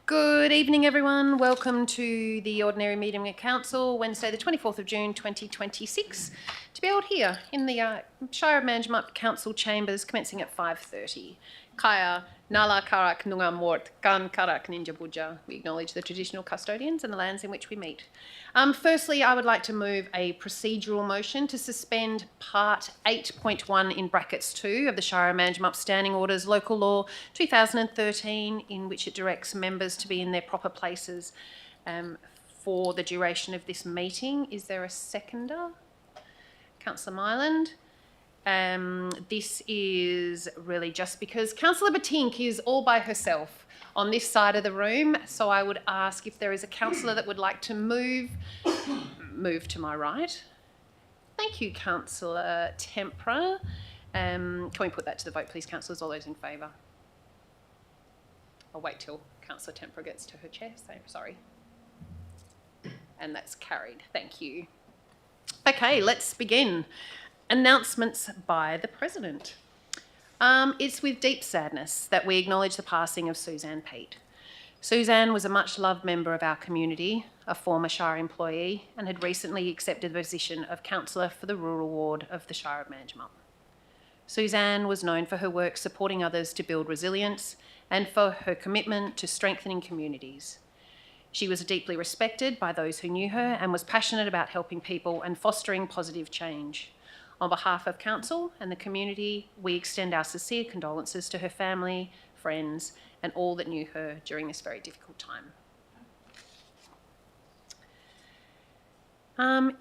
Good evening, everyone. Welcome to the Ordinary Meeting of Council, Wednesday the 24th of June 2026, to be held here in the Shire of Manjimup Council Chambers, commencing at 5:30. Kaya Nala Karak Nunga Mort Kan Karak Ninja Buja. We acknowledge the traditional custodians and the lands in which we meet. Firstly, I would like to move a procedural motion to suspend Part 8.1 in brackets 2 of the Shire of Manjimup Standing Orders Local Law 2013, in which it directs members to be in their proper places for the duration of this meeting. Is there a seconder? Councillor Myland. This is really just because Councillor Batink is all by herself on this side of the room, so I would ask if there is a councillor that would like to move to my right. Thank you, Councillor Tempera. Can we put that to the vote, please, councillors? All those in favour? I'll wait till Councillor Tempera gets to her chair. Sorry. And that's carried. Thank you. Okay, let's begin. Announcements by the President. It's with deep sadness that we acknowledge the passing of Suzanne Peat. Suzanne was a much-loved member of our community, a former Shire employee, and had recently accepted the position of councillor for the rural ward of the Shire of Manjimup. Suzanne was known for her work supporting others to build resilience and for her commitment to strengthening communities. She was deeply respected by those who knew her and was passionate about helping people and fostering positive change. On behalf of Council and the community, we extend our sincere condolences to her family, friends, and all that knew her during this very difficult time.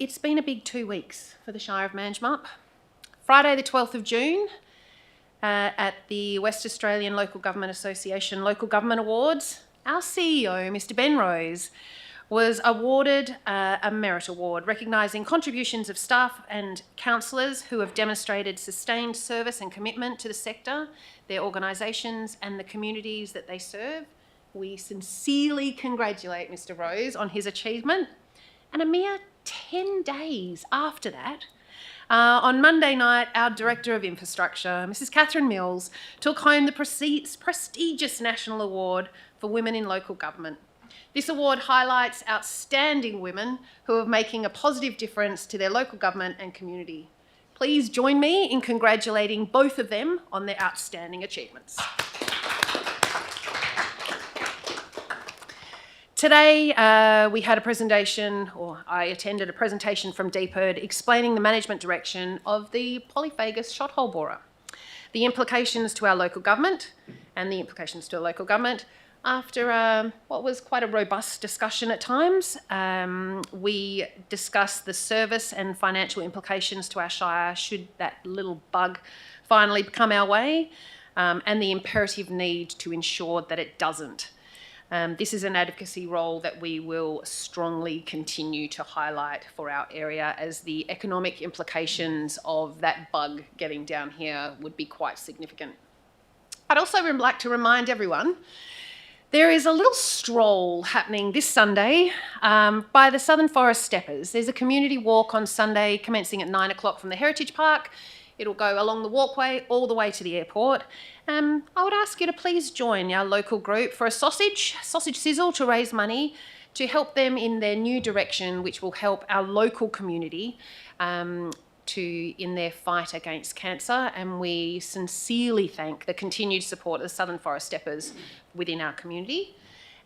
It's been a big 2 weeks for the Shire of Manjimup. Friday the 12th of June, at the West Australian Local Government Association Local Government Awards, our CEO, Mr. Ben Rose, was awarded a Merit Award, recognising contributions of staff and councillors who have demonstrated sustained service and commitment to the sector, their organisations and the communities that they serve. We sincerely congratulate Mr. Rose on his achievement. And a mere 10 days after that, on Monday night, our Director of Infrastructure, Mrs. Catherine Mills, took home the prestigious National Award for Women in Local Government. This award highlights outstanding women who are making a positive difference to their local government and community. Please join me in congratulating both of them on their outstanding achievements. Today, we had a presentation, or I attended a presentation from DPIRD explaining the management direction of the polyphagous shot hole borer, the implications to our local government and the implications to our local government. After what was quite a robust discussion at times, we discussed the service and financial implications to our Shire should that little bug finally come our way, and the imperative need to ensure that it doesn't. This is an advocacy role that we will strongly continue to highlight for our area, as the economic implications of that bug getting down here would be quite significant. I'd also like to remind everyone there is a little stroll happening this Sunday by the Southern Forest Steppers. There's a community walk on Sunday commencing at 9 o'clock from the Heritage Park. It'll go along the walkway all the way to the airport. I would ask you to please join our local group for a sausage sizzle to raise money to help them in their new direction, which will help our local community in their fight against cancer, and we sincerely thank the continued support of the Southern Forest Steppers within our community.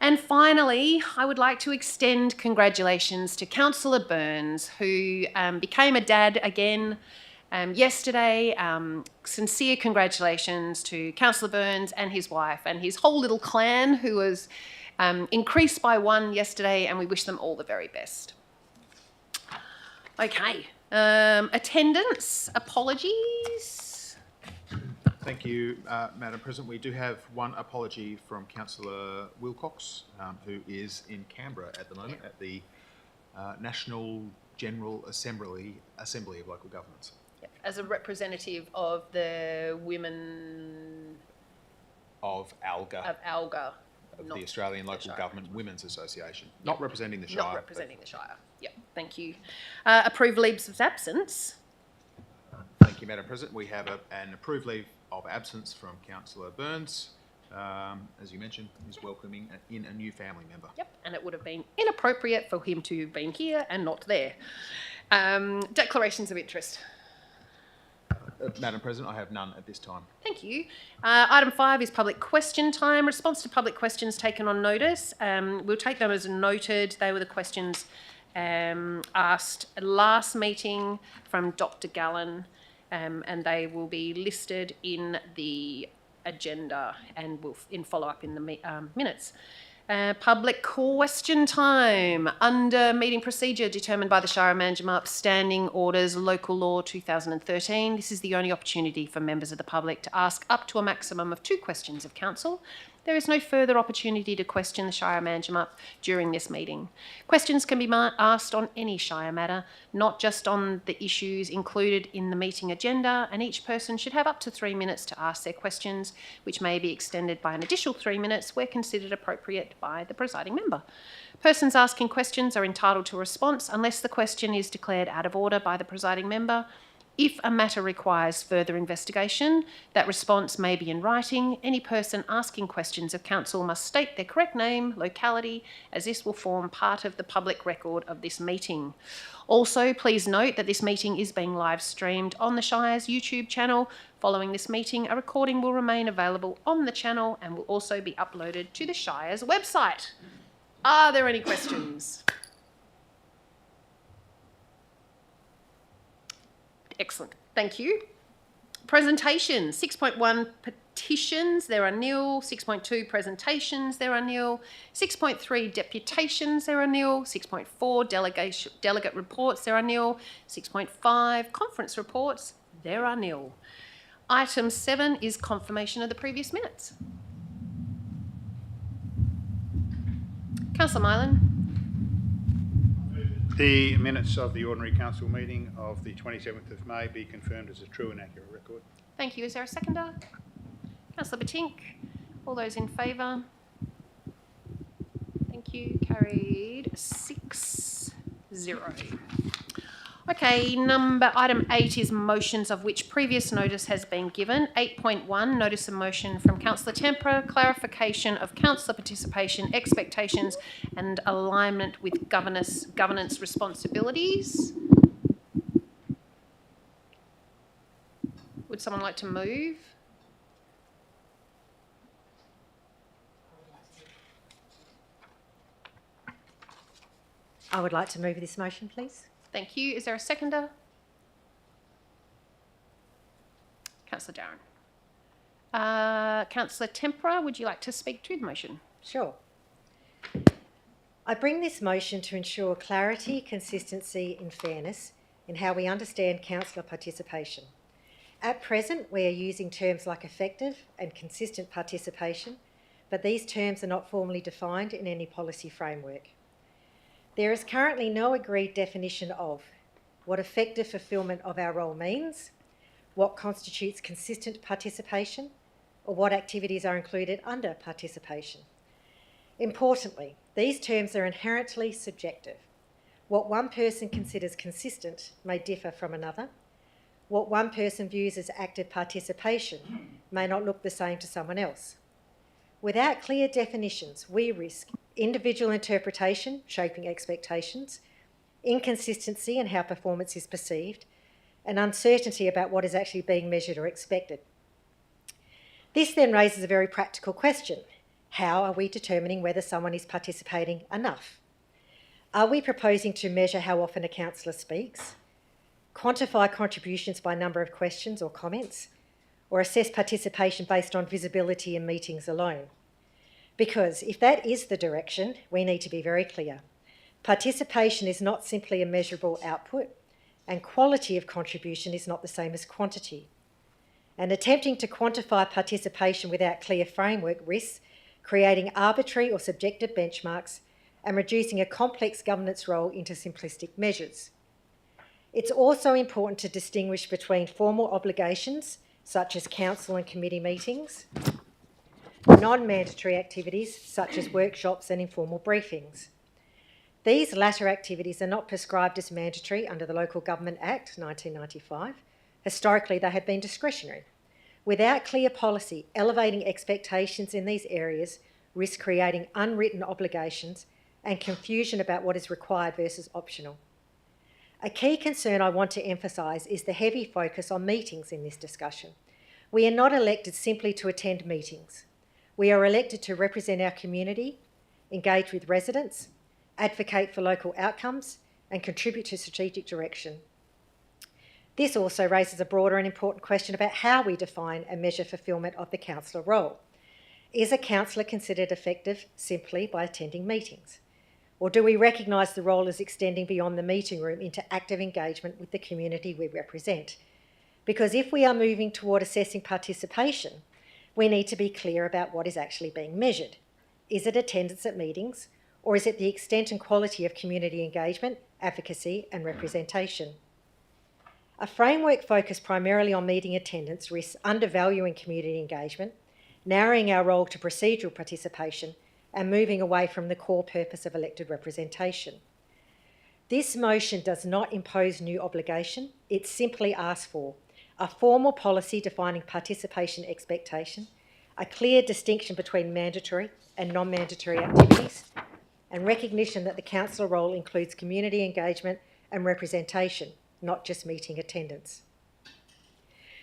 And finally, I would like to extend congratulations to Councillor Burns, who became a dad again yesterday. Sincere congratulations to Councillor Burns and his wife and his whole little clan, who was increased by 1 yesterday, and we wish them all the very best. Okay. Attendance, apologies. Thank you, Madam President. We do have one apology from Councillor Wilcox, who is in Canberra at the moment at the National General Assembly of Local Governments. Yep. As a representative of the women Of ALGA, of the Australian Local Government Women's Association. Not representing the Shire. Not representing the Shire. Yep, thank you. Approved leaves of absence. Thank you, Madam President. We have an approved leave of absence from Councillor Burns. As you mentioned, he's welcoming in a new family member. Yep, and it would have been inappropriate for him to have been here and not there. Declarations of interest. Madam President, I have none at this time. Thank you. Item 5 is public question time. Response to public questions taken on notice. We'll take them as noted. They were the questions asked last meeting from Dr. Gallen, and they will be listed in the agenda and will in follow up in the minutes. Public question time. Under meeting procedure determined by the Shire Manjimup Standing Orders Local Law 2013, this is the only opportunity for members of the public to ask up to a maximum of 2 questions of council. There is no further opportunity to question the Shire Manjimup during this meeting. Questions can be asked on any Shire matter, not just on the issues included in the meeting agenda, and each person should have up to 3 minutes to ask their questions, which may be extended by an additional 3 minutes where considered appropriate by the presiding member. Persons asking questions are entitled to a response unless the question is declared out of order by the presiding member. If a matter requires further investigation, that response may be in writing. Any person asking questions of council must state their correct name, locality, as this will form part of the public record of this meeting. Also, please note that this meeting is being live streamed on the Shire's YouTube channel. Following this meeting, a recording will remain available on the channel and will also be uploaded to the Shire's website. Are there any questions? Excellent. Thank you. Presentation. 6.1 petitions, there are nil. 6.2 presentations, there are nil. 6.3 deputations, there are nil. 6.4 delegate reports, there are nil. 6.5 conference reports, there are nil. Item 7 is confirmation of the previous minutes. Councillor Mylan. The minutes of the ordinary council meeting of the 27th of May be confirmed as a true and accurate record. Thank you. Is there a seconder? Councillor Batink. All those in favour? Thank you. Carried 6-0. Okay, item 8 is motions of which previous notice has been given. 8.1, notice of motion from Councillor Tempera, clarification of councillor participation, expectations and alignment with governance responsibilities. Would someone like to move? I would like to move this motion, please. Thank you. Is there a seconder? Councillor Darren. Councillor Tempera, would you like to speak to the motion? Sure. I bring this motion to ensure clarity, consistency and fairness in how we understand councillor participation. At present, we are using terms like effective and consistent participation, but these terms are not formally defined in any policy framework. There is currently no agreed definition of what effective fulfilment of our role means, what constitutes consistent participation, or what activities are included under participation. Importantly, these terms are inherently subjective. What one person considers consistent may differ from another. What one person views as active participation may not look the same to someone else. Without clear definitions, we risk individual interpretation, shaping expectations, inconsistency in how performance is perceived, and uncertainty about what is actually being measured or expected. This then raises a very practical question. How are we determining whether someone is participating enough? Are we proposing to measure how often a councillor speaks, quantify contributions by number of questions or comments, or assess participation based on visibility in meetings alone? Because if that is the direction, we need to be very clear. Participation is not simply a measurable output, and quality of contribution is not the same as quantity. and attempting to quantify participation without clear framework risks creating arbitrary or subjective benchmarks and reducing a complex governance role into simplistic measures. It's also important to distinguish between formal obligations, such as council and committee meetings, non-mandatory activities, such as workshops and informal briefings. These latter activities are not prescribed as mandatory under the Local Government Act 1995. Historically, they have been discretionary. Without clear policy, elevating expectations in these areas risk creating unwritten obligations and confusion about what is required versus optional. A key concern I want to emphasise is the heavy focus on meetings in this discussion. We are not elected simply to attend meetings. We are elected to represent our community, engage with residents, advocate for local outcomes, and contribute to strategic direction. This also raises a broader and important question about how we define and measure fulfilment of the councillor role. Is a councillor considered effective simply by attending meetings? Or do we recognise the role as extending beyond the meeting room into active engagement with the community we represent? Because if we are moving toward assessing participation, we need to be clear about what is actually being measured. Is it attendance at meetings, or is it the extent and quality of community engagement, advocacy and representation? A framework focused primarily on meeting attendance risks undervaluing community engagement, narrowing our role to procedural participation, and moving away from the core purpose of elected representation. This motion does not impose new obligation, it simply asks for a formal policy defining participation expectation, a clear distinction between mandatory and non-mandatory activities, and recognition that the councillor role includes community engagement and representation, not just meeting attendance.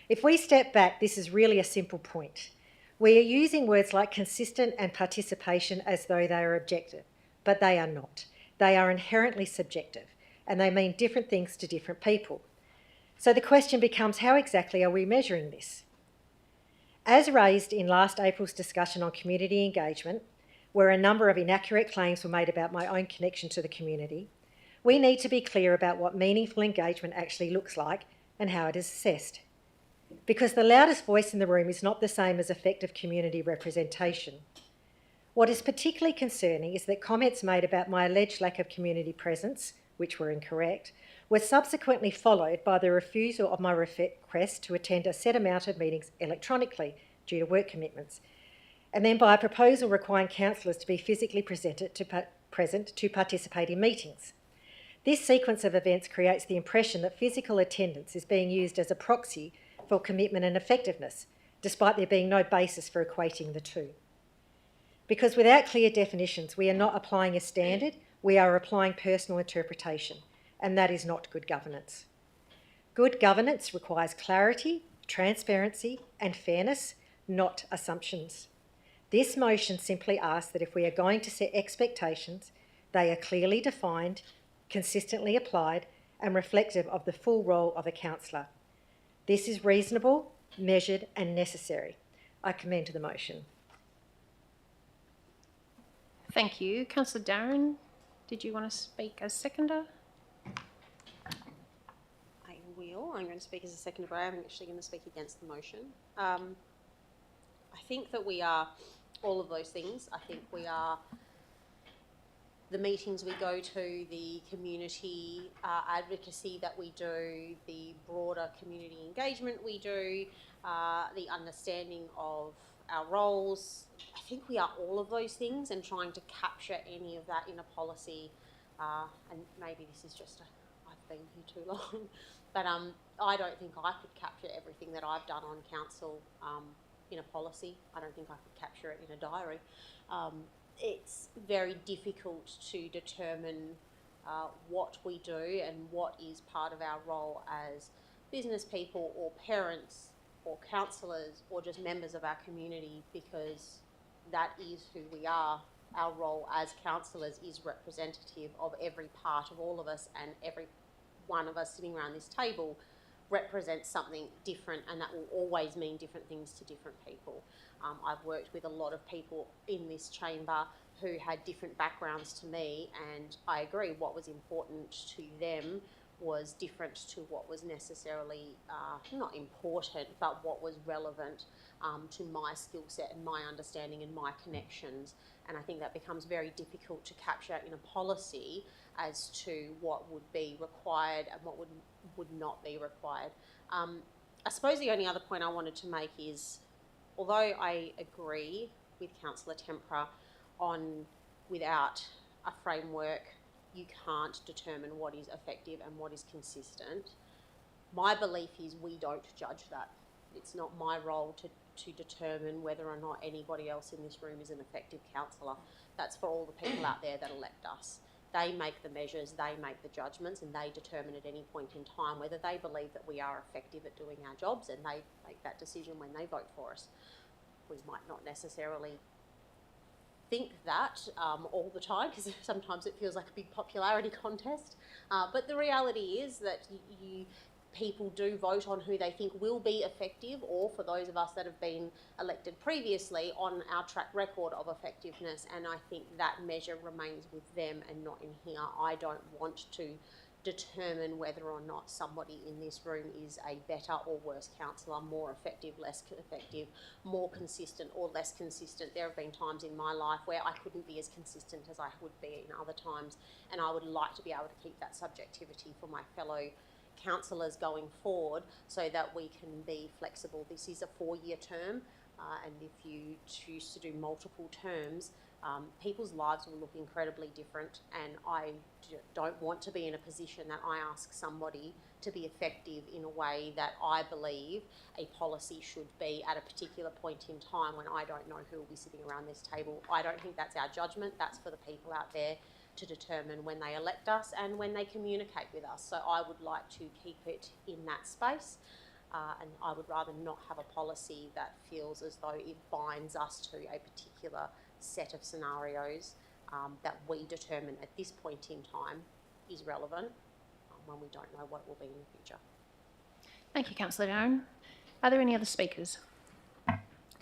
If we step back, this is really a simple point. We are using words like consistent and participation as though they are objective, but they are not. They are inherently subjective, and they mean different things to different people. So the question becomes, how exactly are we measuring this? As raised in last April's discussion on community engagement, where a number of inaccurate claims were made about my own connection to the community, we need to be clear about what meaningful engagement actually looks like and how it is assessed. Because the loudest voice in the room is not the same as effective community representation. What is particularly concerning is that comments made about my alleged lack of community presence, which were incorrect, were subsequently followed by the refusal of my request to attend a set amount of meetings electronically due to work commitments, and then by a proposal requiring councillors to be physically present to participate in meetings. This sequence of events creates the impression that physical attendance is being used as a proxy for commitment and effectiveness, despite there being no basis for equating the two. Because without clear definitions, we are not applying a standard, we are applying personal interpretation, and that is not good governance. Good governance requires clarity, transparency, and fairness, not assumptions. This motion simply asks that if we are going to set expectations, they are clearly defined, consistently applied, and reflective of the full role of a councillor. This is reasonable, measured, and necessary. I commend the motion. Thank you. Councillor Darren, did you want to speak as seconder? I will. I'm going to speak as a seconder, but I am actually going to speak against the motion. I think that we are all of those things. I think we are the meetings we go to, the community advocacy that we do, the broader community engagement we do, the understanding of our roles. I think we are all of those things, and trying to capture any of that in a policy, and maybe this is just I've been here too long, but I don't think I could capture everything that I've done on council in a policy. I don't think I could capture it in a diary. It's very difficult to determine what we do and what is part of our role as business people or parents or councillors or just members of our community, because that is who we are. Our role as councillors is representative of every part of all of us, and every one of us sitting around this table represents something different, and that will always mean different things to different people. I've worked with a lot of people in this chamber who had different backgrounds to me, and I agree what was important to them was different to what was necessarily not important, but what was relevant to my skill set and my understanding and my connections. And I think that becomes very difficult to capture in a policy as to what would be required and what would not be required. I suppose the only other point I wanted to make is, although I agree with Councillor Tempera on without a framework you can't determine what is effective and what is consistent, my belief is we don't judge that. It's not my role to determine whether or not anybody else in this room is an effective councillor. That's for all the people out there that elect us. They make the measures, they make the judgments, and they determine at any point in time whether they believe that we are effective at doing our jobs, and they make that decision when they vote for us. We might not necessarily think that all the time, because sometimes it feels like a big popularity contest, but the reality is that people do vote on who they think will be effective, or for those of us that have been elected previously, on our track record of effectiveness, and I think that measure remains with them and not in here. I don't want to determine whether or not somebody in this room is a better or worse councillor, more effective, less effective, more consistent or less consistent. There have been times in my life where I couldn't be as consistent as I would be in other times, and I would like to be able to keep that subjectivity for my fellow councillors going forward so that we can be flexible. This is a 4-year term, and if you choose to do multiple terms, people's lives will look incredibly different, and I don't want to be in a position that I ask somebody to be effective in a way that I believe a policy should be at a particular point in time when I don't know who will be sitting around this table. I don't think that's our judgment. That's for the people out there to determine when they elect us and when they communicate with us. So I would like to keep it in that space, and I would rather not have a policy that feels as though it binds us to a particular set of scenarios that we determine at this point in time is relevant when we don't know what it will be in the future. Thank you, Councillor Darren. Are there any other speakers?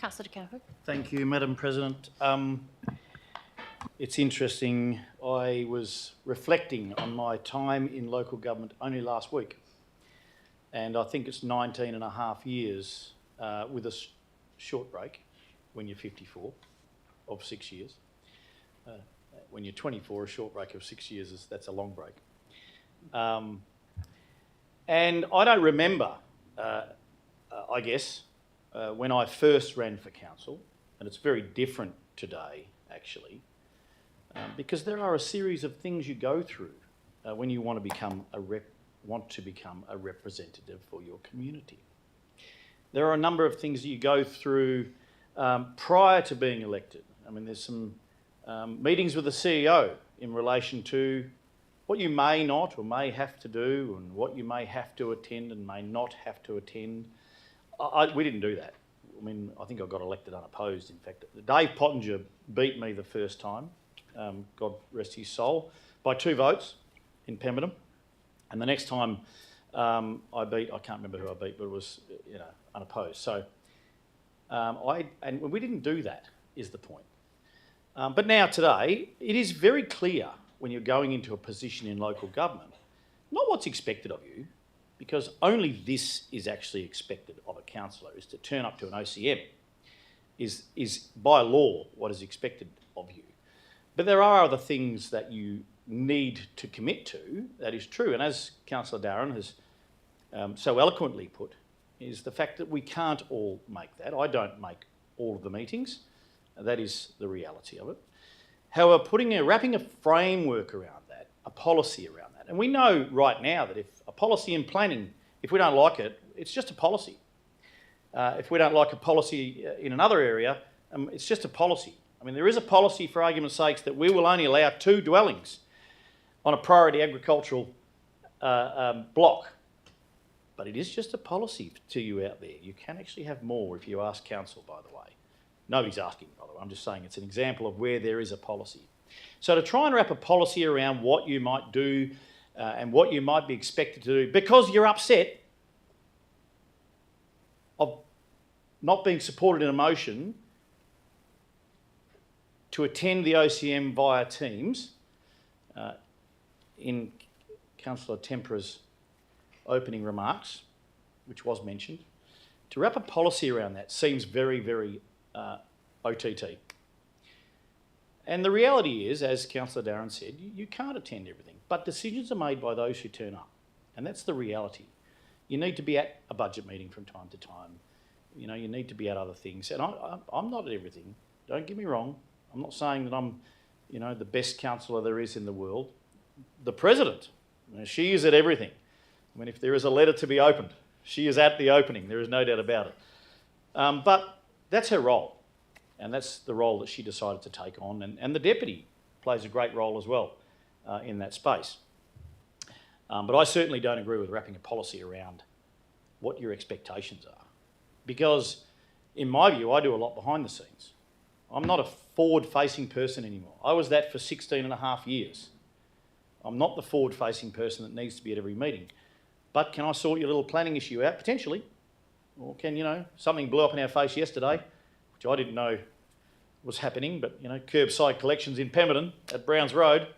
Councillor De Campo. Thank you, Madam President. It's interesting, I was reflecting on my time in local government only last week, and I think it's 19 and a half years with a short break when you're 54 of 6 years. When you're 24, a short break of 6 years, that's a long break. And I don't remember, I guess, when I first ran for council, and it's very different today, actually, because there are a series of things you go through when you want to become a representative for your community. There are a number of things that you go through prior to being elected. I mean, there's some meetings with the CEO in relation to what you may not or may have to do, and what you may have to attend and may not have to attend. We didn't do that. I mean, I think I got elected unopposed, in fact. Dave Pottinger beat me the first time, God rest his soul, by 2 votes in Pemberton. And the next time I can't remember who I beat, but it was, unopposed. So, and we didn't do that, is the point. But now today, it is very clear when you're going into a position in local government, not what's expected of you, because only this is actually expected of a councillor, is to turn up to an OCM, is by law what is expected of you. But there are other things that you need to commit to, that is true, and as Councillor Darren has so eloquently put, is the fact that we can't all make that. I don't make all of the meetings. That is the reality of it. However, wrapping a framework around that, a policy around that, and we know right now that if a policy in planning, if we don't like it, it's just a policy. If we don't like a policy in another area, it's just a policy. I mean, there is a policy, for argument's sake, that we will only allow 2 dwellings on a priority agricultural block. But it is just a policy to you out there. You can actually have more if you ask council, by the way. Nobody's asking, by the way. I'm just saying it's an example of where there is a policy. So to try and wrap a policy around what you might do and what you might be expected to do because you're upset of not being supported in a motion to attend the OCM via Teams, in Councillor Tempera's opening remarks, which was mentioned, to wrap a policy around that seems very, very OTT. And the reality is, as Councillor Darren said, you can't attend everything, but decisions are made by those who turn up. And that's the reality. You need to be at a budget meeting from time to time. You know, you need to be at other things. And I'm not at everything. Don't get me wrong. I'm not saying that I'm, you know, the best councillor there is in the world. The President, you know, she is at everything. I mean, if there is a letter to be opened, she is at the opening. There is no doubt about it. But that's her role. And that's the role that she decided to take on. And the Deputy plays a great role as well in that space. But I certainly don't agree with wrapping a policy around what your expectations are. Because in my view, I do a lot behind the scenes. I'm not a forward-facing person anymore. I was that for 16 and a half years. I'm not the forward-facing person that needs to be at every meeting. But can I sort your little planning issue out? Potentially. Or can, you know, something blew up in our face yesterday, which I didn't know was happening, but, you know, curbside collections in Pemberton at Browns Road,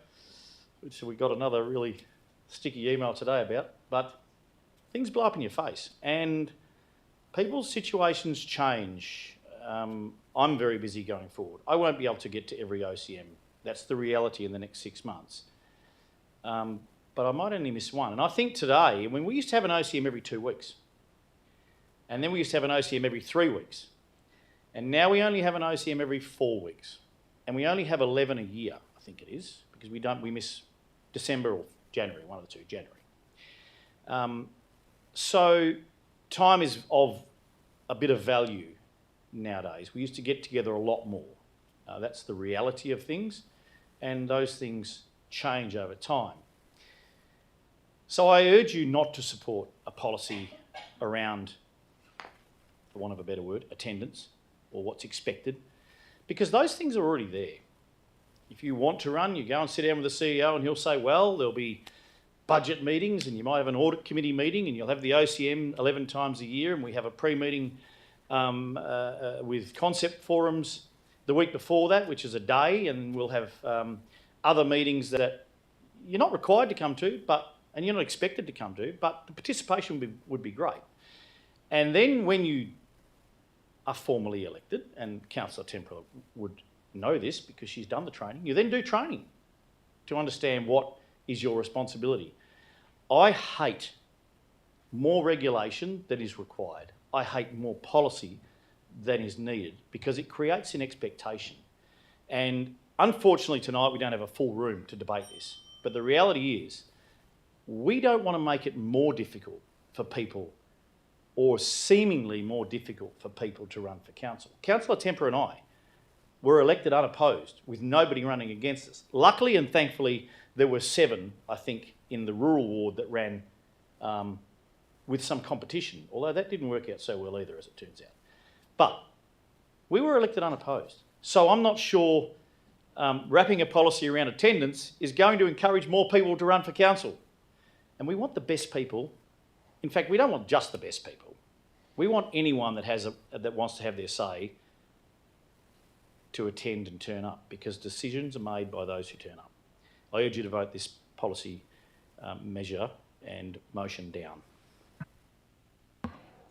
which we got another really sticky email today about. But things blow up in your face. And people's situations change. I'm very busy going forward. I won't be able to get to every OCM. That's the reality in the next 6 months. But I might only miss one. And I think today, when we used to have an OCM every 2 weeks, and then we used to have an OCM every 3 weeks, and now we only have an OCM every 4 weeks, and we only have 11 a year, I think it is, because we miss December or January, one of the two, January. So time is of a bit of value nowadays. We used to get together a lot more. That's the reality of things, and those things change over time. So I urge you not to support a policy around, for want of a better word, attendance or what's expected, because those things are already there. If you want to run, you go and sit down with the CEO and he'll say, well, there'll be budget meetings and you might have an audit committee meeting and you'll have the OCM 11 times a year, and we have a pre-meeting with concept forums the week before that, which is a day, and we'll have other meetings that you're not required to come to, and you're not expected to come to, but the participation would be great. And then when you are formally elected, and Councillor Templer would know this because she's done the training, you then do training to understand what is your responsibility. I hate more regulation than is required. I hate more policy than is needed because it creates an expectation. And unfortunately tonight we don't have a full room to debate this, but the reality is we don't want to make it more difficult for people, or seemingly more difficult for people to run for council. Councillor Templer and I were elected unopposed with nobody running against us. Luckily and thankfully there were 7, I think, in the rural ward that ran with some competition, although that didn't work out so well either, as it turns out. But we were elected unopposed. So I'm not sure wrapping a policy around attendance is going to encourage more people to run for council. And we want the best people. In fact, we don't want just the best people. We want anyone that wants to have their say to attend and turn up, because decisions are made by those who turn up. I urge you to vote this policy measure and motion down.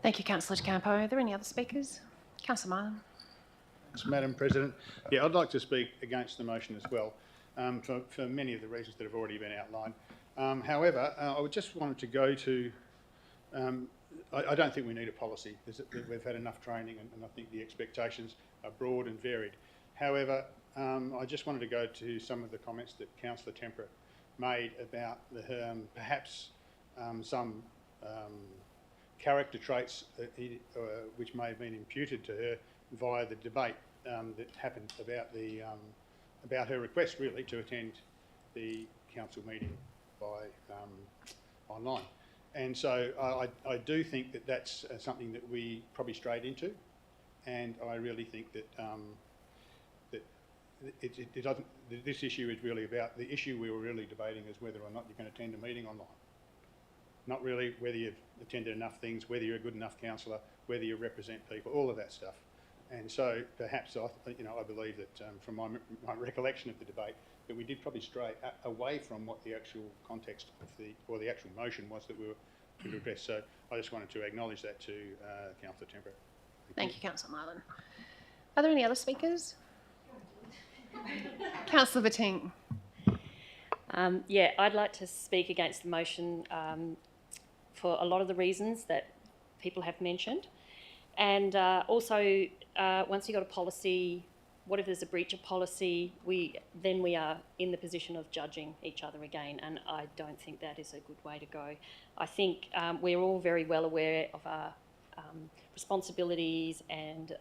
Thank you, Councillor De Campo. Are there any other speakers? Councillor Martin. Thanks, Madam President. Yeah, I'd like to speak against the motion as well, for many of the reasons that have already been outlined. However, I just wanted to go to, I don't think we need a policy. We've had enough training, and I think the expectations are broad and varied. However, I just wanted to go to some of the comments that Councillor Templer made about perhaps some character traits which may have been imputed to her via the debate that happened about her request, really, to attend the council meeting by online. And so I do think that that's something that we probably strayed into, and I really think that it doesn't. This issue is really about, the issue we were really debating is whether or not you can attend a meeting online. Not really whether you've attended enough things, whether you're a good enough councillor, whether you represent people, all of that stuff. And so perhaps I believe that from my recollection of the debate, that we did probably stray away from what the actual context of the actual motion was that we were could address. So I just wanted to acknowledge that to Councillor Temper. Thank you, Councillor Marlin. Are there any other speakers? Councillor Bating. Yeah, I'd like to speak against the motion for a lot of the reasons that people have mentioned. And also, once you've got a policy, what if there's a breach of policy? Then we are in the position of judging each other again, and I don't think that is a good way to go. I think we're all very well aware of our responsibilities and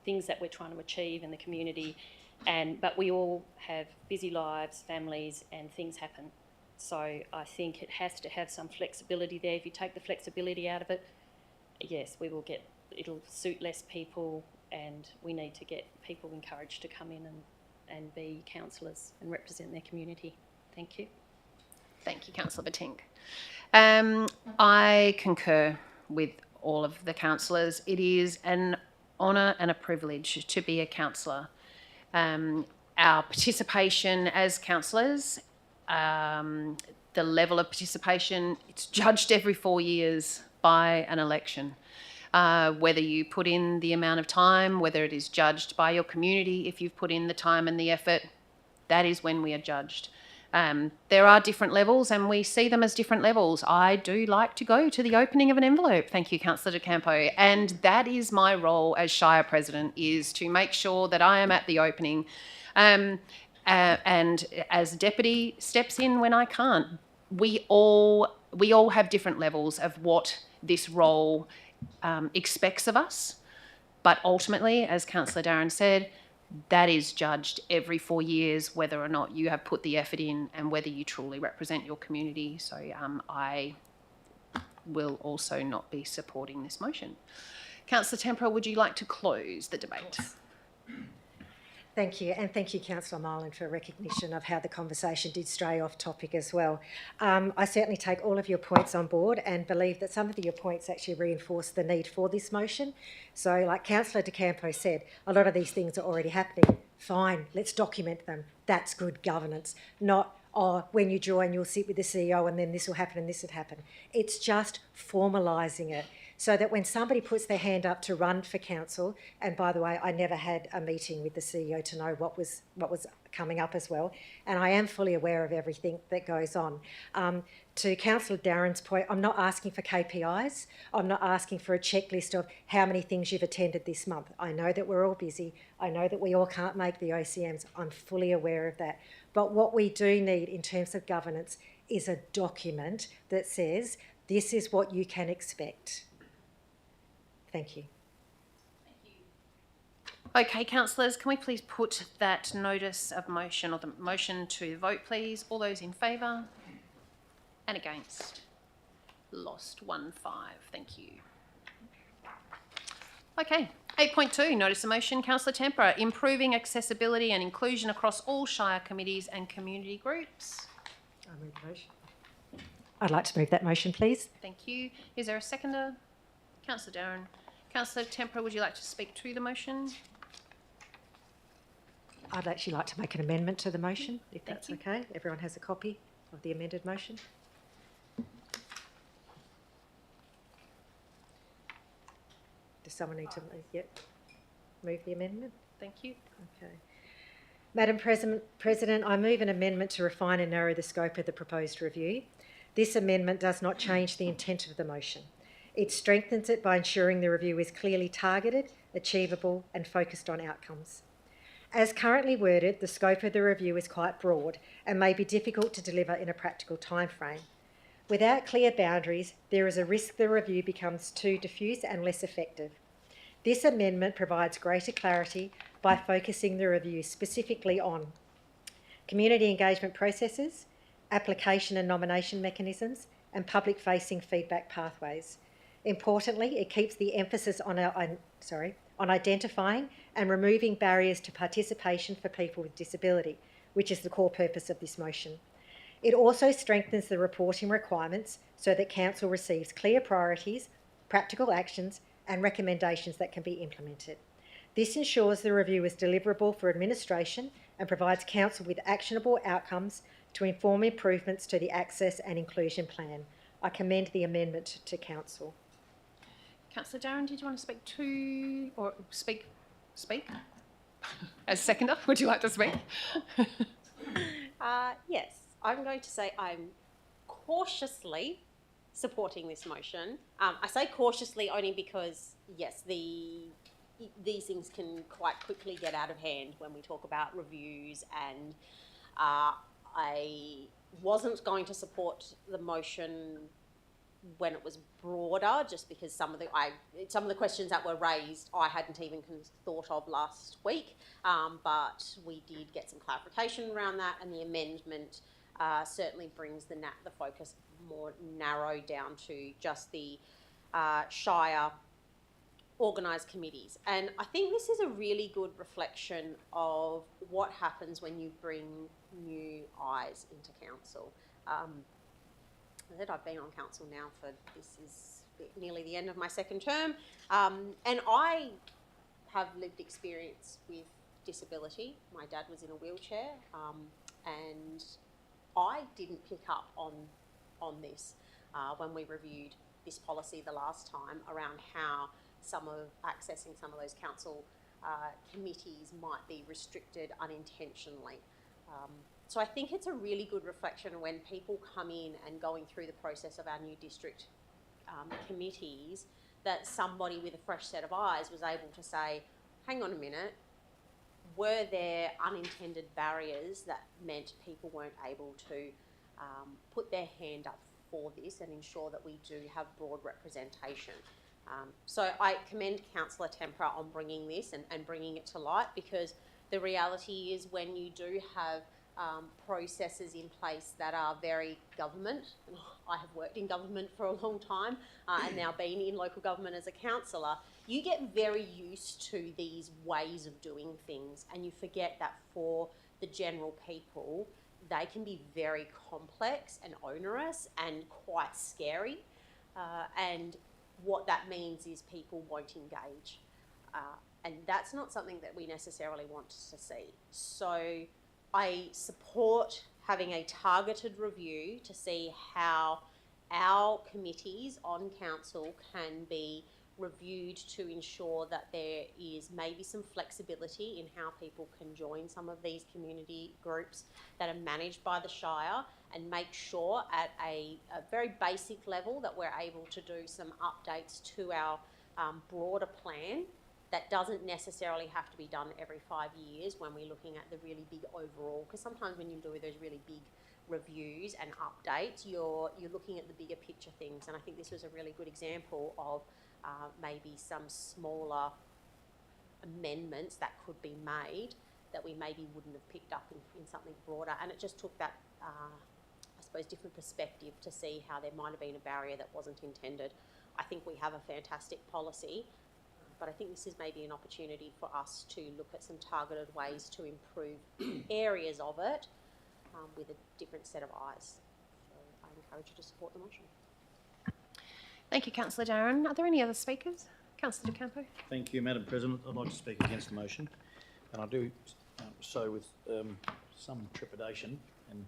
things that we're trying to achieve in the community, but we all have busy lives, families, and things happen. So I think it has to have some flexibility there. If you take the flexibility out of it, yes, it'll suit less people, and we need to get people encouraged to come in and be councillors and represent their community. Thank you. Thank you, Councillor Bating. I concur with all of the councillors. It is an honour and a privilege to be a councillor. Our participation as councillors, the level of participation, it's judged every 4 years by an election. Whether you put in the amount of time, whether it is judged by your community, if you've put in the time and the effort, that is when we are judged. There are different levels, and we see them as different levels. I do like to go to the opening of an envelope, thank you, Councillor De Campo, and that is my role as Shire President, is to make sure that I am at the opening, and as Deputy steps in when I can't. We all have different levels of what this role expects of us, but ultimately, as Councillor Darren said, that is judged every 4 years, whether or not you have put the effort in and whether you truly represent your community. So I will also not be supporting this motion. Councillor Tempera, would you like to close the debate? Thank you, and thank you, Councillor Marlin, for recognition of how the conversation did stray off topic as well. I certainly take all of your points on board and believe that some of your points actually reinforce the need for this motion. So, like Councillor De Campo said, a lot of these things are already happening. Fine, let's document them. That's good governance. Not, oh, when you join, you'll sit with the CEO and then this will happen and this will happen. It's just formalising it, so that when somebody puts their hand up to run for council, and by the way, I never had a meeting with the CEO to know what was coming up as well, and I am fully aware of everything that goes on. To Councillor Darren's point, I'm not asking for KPIs. I'm not asking for a checklist of how many things you've attended this month. I know that we're all busy. I know that we all can't make the OCMs. I'm fully aware of that. But what we do need in terms of governance is a document that says, this is what you can expect. Thank you. Okay, councillors, can we please put that notice of motion, or the motion to vote, please? All those in favour? And against? Lost 1-5. Thank you. Okay, 8.2, notice of motion. Councillor Tempera, improving accessibility and inclusion across all Shire committees and community groups. I move the motion. I'd like to move that motion, please. Thank you. Is there a seconder? Councillor Darren. Councillor Tempera, would you like to speak to the motion? I'd actually like to make an amendment to the motion, if Thank that's you. okay. Everyone has a copy of the amended motion. Does someone need to move the amendment? Thank you. Okay. Madam President, I move an amendment to refine and narrow the scope of the proposed review. This amendment does not change the intent of the motion. It strengthens it by ensuring the review is clearly targeted, achievable and focused on outcomes. As currently worded, the scope of the review is quite broad and may be difficult to deliver in a practical timeframe. Without clear boundaries, there is a risk the review becomes too diffuse and less effective. This amendment provides greater clarity by focusing the review specifically on community engagement processes, application and nomination mechanisms, and public-facing feedback pathways. Importantly, it keeps the emphasis on identifying and removing barriers to participation for people with disability, which is the core purpose of this motion. It also strengthens the reporting requirements so that Council receives clear priorities, practical actions and recommendations that can be implemented. This ensures the review is deliverable for administration and provides Council with actionable outcomes to inform improvements to the Access and Inclusion Plan. I commend the amendment to Council. Councillor Darren, did you want to speak to, or speak? As seconder, would you like to speak? Yes, I'm going to say I'm cautiously supporting this motion. I say cautiously only because, yes, these things can quite quickly get out of hand when we talk about reviews, and I wasn't going to support the motion when it was broader, just because some of the questions that were raised I hadn't even thought of last week, but we did get some clarification around that, and the amendment certainly brings the focus more narrow down to just the Shire organised committees. And I think this is a really good reflection of what happens when you bring new eyes into council. I've been on council now this is nearly the end of my second term, and I have lived experience with disability. My dad was in a wheelchair, and I didn't pick up on this when we reviewed this policy the last time around how accessing some of those council committees might be restricted unintentionally. So I think it's a really good reflection when people come in and going through the process of our new district committees, that somebody with a fresh set of eyes was able to say, hang on a minute, were there unintended barriers that meant people weren't able to put their hand up for this and ensure that we do have broad representation? So I commend Councillor Tempera on bringing this and bringing it to light, because the reality is when you do have processes in place that are very government, and I have worked in government for a long time and now been in local government as a councillor, you get very used to these ways of doing things, and you forget that for the general people, they can be very complex and onerous and quite scary. And what that means is people won't engage. And that's not something that we necessarily want to see. So I support having a targeted review to see how our committees on council can be reviewed to ensure that there is maybe some flexibility in how people can join some of these community groups that are managed by the Shire, and make sure at a very basic level that we're able to do some updates to our broader plan. That doesn't necessarily have to be done every 5 years when we're looking at the really big overall, because sometimes when you do those really big reviews and updates, you're looking at the bigger picture things. And I think this was a really good example of maybe some smaller amendments that could be made that we maybe wouldn't have picked up in something broader. And it just took that, I suppose, different perspective to see how there might have been a barrier that wasn't intended. I think we have a fantastic policy, but I think this is maybe an opportunity for us to look at some targeted ways to improve areas of it with a different set of eyes. So I encourage you to support the motion. Thank you, Councillor Darren. Are there any other speakers? Councillor De Campo. Thank you, Madam President. I'd like to speak against the motion, and I do so with some trepidation, and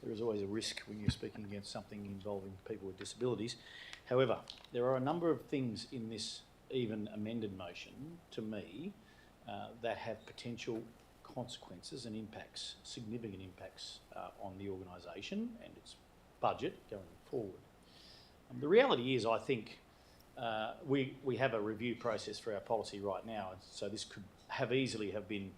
there is always a risk when you're speaking against something involving people with disabilities. However, there are a number of things in this even amended motion, to me, that have potential consequences and impacts, significant impacts on the organisation and its budget going forward. The reality is, I think we have a review process for our policy right now, so this could have easily have been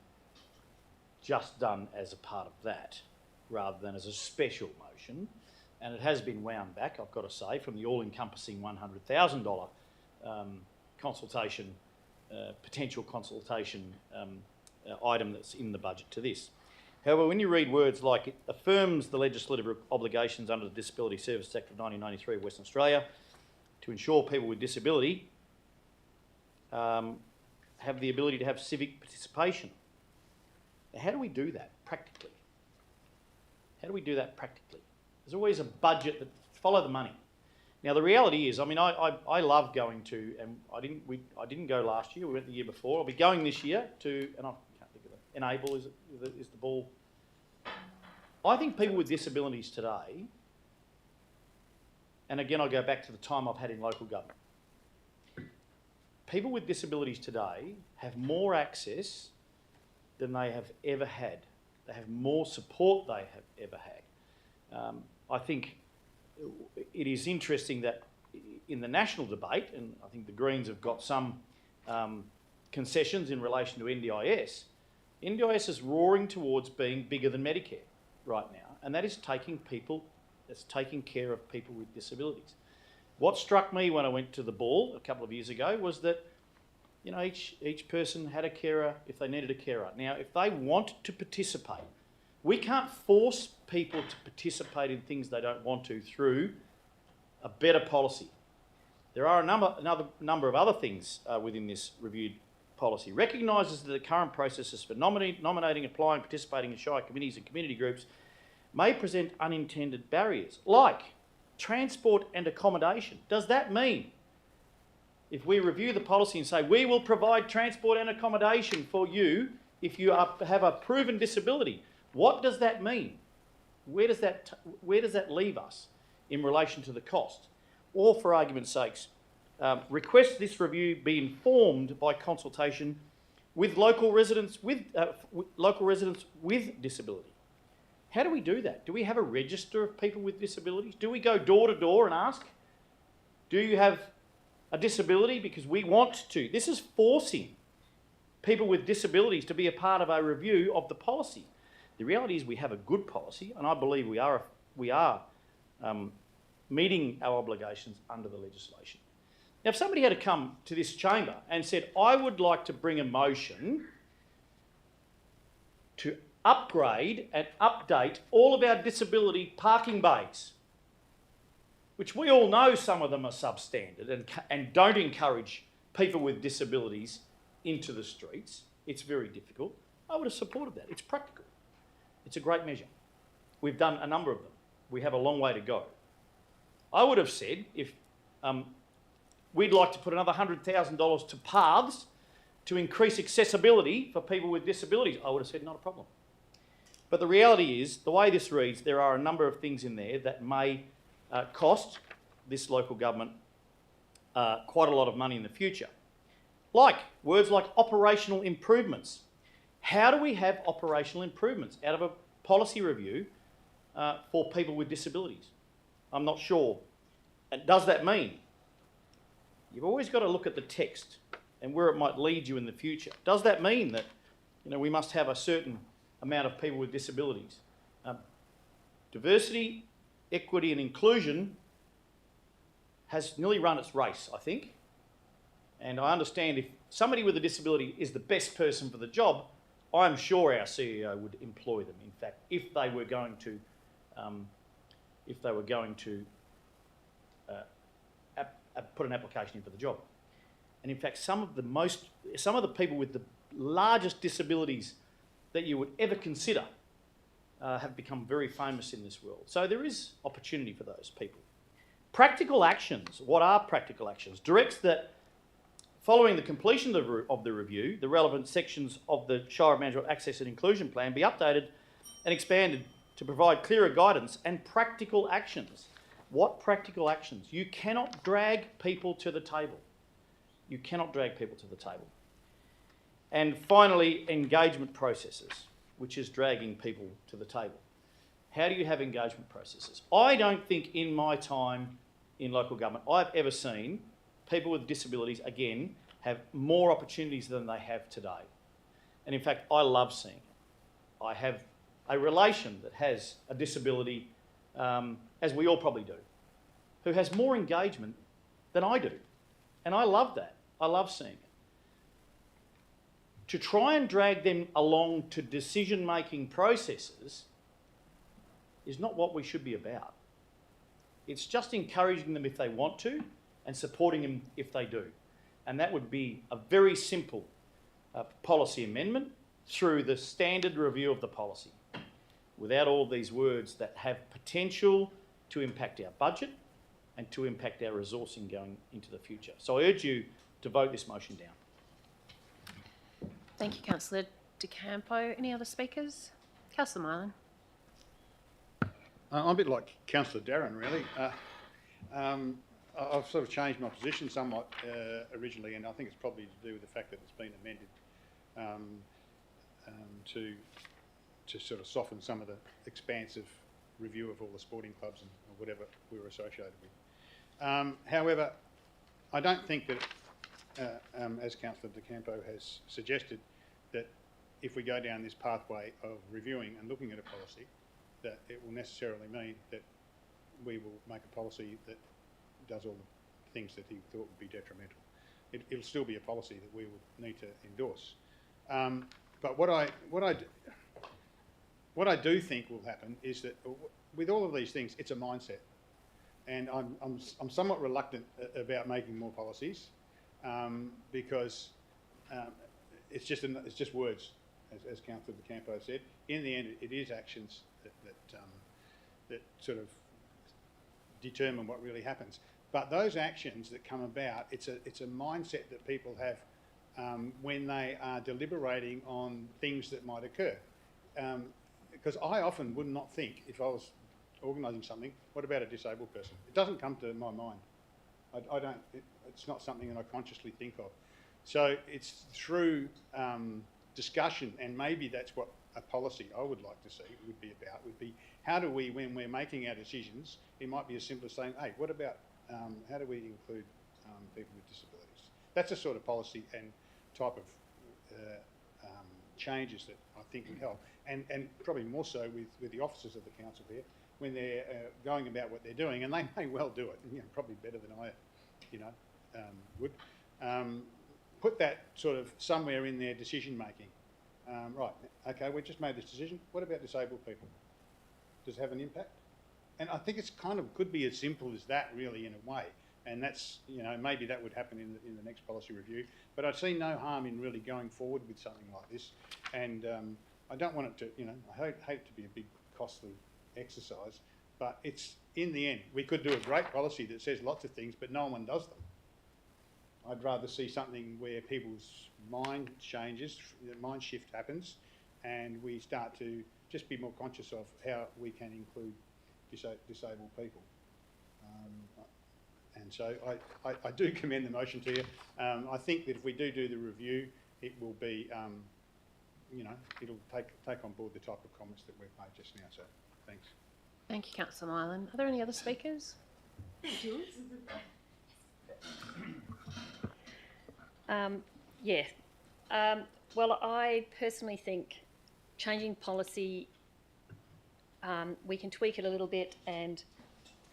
just done as a part of that rather than as a special motion, and it has been wound back, I've got to say, from the all-encompassing $100,000 consultation, potential consultation item that's in the budget to this. However, when you read words like it affirms the legislative obligations under the Disability Services Act of 1993 of Western Australia to ensure people with disability have the ability to have civic participation. Now, how do we do that practically? How do we do that practically? There's always a budget that follow the money. Now the reality is, I mean, I love going to, and I didn't go last year. We went the year before. I'll be going this year to, and I can't think of it. Enable is the ball. I think people with disabilities today and again I go back to the time I've had in local government, people with disabilities today have more access than they have ever had. They have more support they have ever had. I think it is interesting that in the national debate, and I think the Greens have got some concessions in relation to NDIS, NDIS is roaring towards being bigger than Medicare right now, and that is taking care of people with disabilities. What struck me when I went to the ball a couple of years ago was that, you know, each person had a carer if they needed a carer. Now, if they want to participate, we can't force people to participate in things they don't want to through a better policy. There are another number of other things within this reviewed policy. Recognises that the current processes for nominating, applying, participating in Shire committees and community groups may present unintended barriers, like transport and accommodation. Does that mean, if we review the policy and say, we will provide transport and accommodation for you if you have a proven disability, what does that mean? Where does that leave us in relation to the cost? Or, for argument's sakes, request this review be informed by consultation with local residents with disability. How do we do that? Do we have a register of people with disabilities? Do we go door to door and ask, do you have a disability? Because we want to. This is forcing people with disabilities to be a part of a review of the policy. The reality is we have a good policy, and I believe we are meeting our obligations under the legislation. Now, if somebody had to come to this chamber and said, I would like to bring a motion to upgrade and update all of our disability parking bays, which we all know some of them are substandard and don't encourage people with disabilities into the streets, it's very difficult, I would have supported that. It's practical. It's a great measure. We've done a number of them. We have a long way to go. I would have said, if we'd like to put another $100,000 to paths to increase accessibility for people with disabilities, I would have said not a problem. But the reality is, the way this reads, there are a number of things in there that may cost this local government quite a lot of money in the future. Like words like operational improvements. How do we have operational improvements out of a policy review for people with disabilities? I'm not sure. And does that mean? You've always got to look at the text and where it might lead you in the future. Does that mean that, you know, we must have a certain amount of people with disabilities? Diversity, equity and inclusion has nearly run its race, I think. And I understand if somebody with a disability is the best person for the job, I'm sure our CEO would employ them. In fact, if they were going to put an application in for the job. And in fact, some of the people with the largest disabilities that you would ever consider have become very famous in this world. So there is opportunity for those people. Practical actions. What are practical actions? Directs that following the completion of the review, the relevant sections of the Shire Manjimup Access and Inclusion Plan be updated and expanded to provide clearer guidance and practical actions. What practical actions? You cannot drag people to the table. You cannot drag people to the table. And finally, engagement processes, which is dragging people to the table. How do you have engagement processes? I don't think in my time in local government I've ever seen people with disabilities, again, have more opportunities than they have today. And in fact, I love seeing it. I have a relation that has a disability, as we all probably do, who has more engagement than I do. And I love that. I love seeing it. To try and drag them along to decision-making processes is not what we should be about. It's just encouraging them if they want to and supporting them if they do. And that would be a very simple policy amendment through the standard review of the policy, without all these words that have potential to impact our budget and to impact our resourcing going into the future. So I urge you to vote this motion down. Thank you, Councillor De Campo. Any other speakers? Councillor Mylan. I'm a bit like Councillor Darren, really. I've sort of changed my position somewhat originally, and I think it's probably to do with the fact that it's been amended to sort of soften some of the expansive review of all the sporting clubs and or whatever we were associated with. However, I don't think that, as Councillor De Campo has suggested, that if we go down this pathway of reviewing and looking at a policy, that it will necessarily mean that we will make a policy that does all the things that he thought would be detrimental. It'll still be a policy that we would need to endorse. But what I do think will happen is that with all of these things, it's a mindset, and I'm somewhat reluctant about making more policies because it's just words, as Councillor De Campo said. In the end, it is actions that sort of determine what really happens. But those actions that come about, it's a mindset that people have when they are deliberating on things that might occur. Because I often would not think, if I was organising something, what about a disabled person? It doesn't come to my mind. I don't. It's not something that I consciously think of. So it's through discussion, and maybe that's what a policy I would like to see would be about. Would be how do we, when we're making our decisions, it might be as simple as saying, hey, what about how do we include people with disabilities? That's a sort of policy and type of changes that I think would help, and probably more so with the officers of the council here when they're going about what they're doing, and they may well do it, probably better than I, would. Put that sort of somewhere in their decision making. Right, okay, we've just made this decision. What about disabled people? Does it have an impact? And I think it's kind of could be as simple as that, really, in a way. And that's, maybe that would happen in the next policy review. But I see no harm in really going forward with something like this. And I don't want it to, I hate it to be a big costly exercise. But it's, in the end, we could do a great policy that says lots of things, but no one does them. I'd rather see something where people's mind changes, the mind shift happens, and we start to just be more conscious of how we can include disabled people. And so I do commend the motion to you. I think that if we do the review, it will be, it'll take on board the type of comments that we've made just now. So thanks. Thank you, Councillor Mylan. Are there any other speakers? Well, I personally think changing policy, we can tweak it a little bit,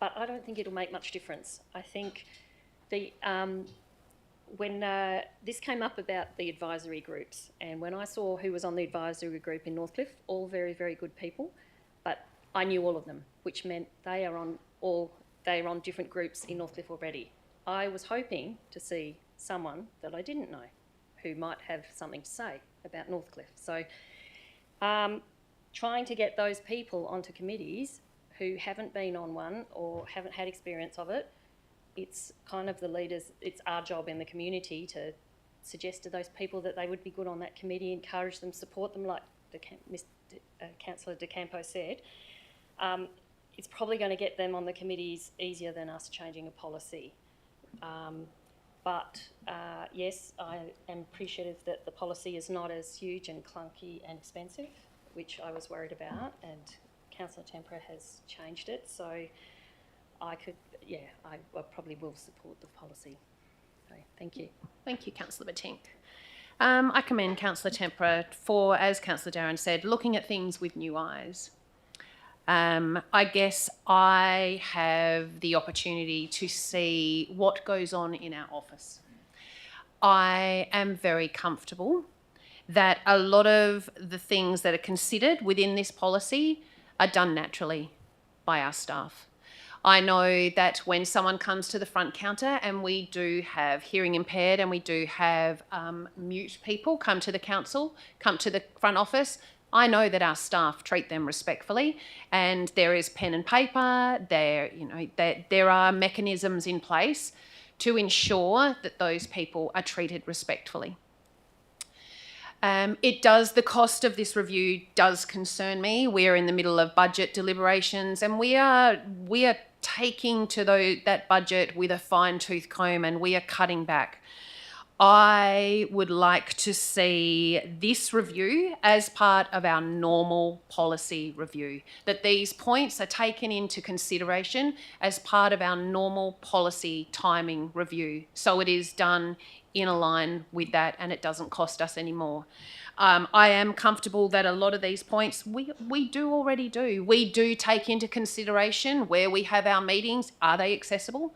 but I don't think it'll make much difference. I think when this came up about the advisory groups, and when I saw who was on the advisory group in Northcliffe, all very, very good people, but I knew all of them, which meant they are on different groups in Northcliffe already. I was hoping to see someone that I didn't know who might have something to say about Northcliffe. So trying to get those people onto committees who haven't been on one or haven't had experience of it, it's kind of the leaders, it's our job in the community to suggest to those people that they would be good on that committee, encourage them, support them, like Councillor De Campo said. It's probably going to get them on the committees easier than us changing a policy. But yes, I am appreciative that the policy is not as huge and clunky and expensive, which I was worried about, and Councillor Tempera has changed it. So I probably will support the policy. So thank you. Thank you, Councillor Batink. I commend Councillor Tempera for, as Councillor Darren said, looking at things with new eyes. I guess I have the opportunity to see what goes on in our office. I am very comfortable that a lot of the things that are considered within this policy are done naturally by our staff. I know that when someone comes to the front counter, and we do have hearing impaired and we do have mute people come to the council, come to the front office, I know that our staff treat them respectfully, and there is pen and paper, there are mechanisms in place to ensure that those people are treated respectfully. The cost of this review does concern me. We're in the middle of budget deliberations, and we are taking to that budget with a fine-tooth comb and we are cutting back. I would like to see this review as part of our normal policy review, that these points are taken into consideration as part of our normal policy timing review, so it is done in a line with that and it doesn't cost us any more. I am comfortable that a lot of these points we do already do. We do take into consideration where we have our meetings. Are they accessible?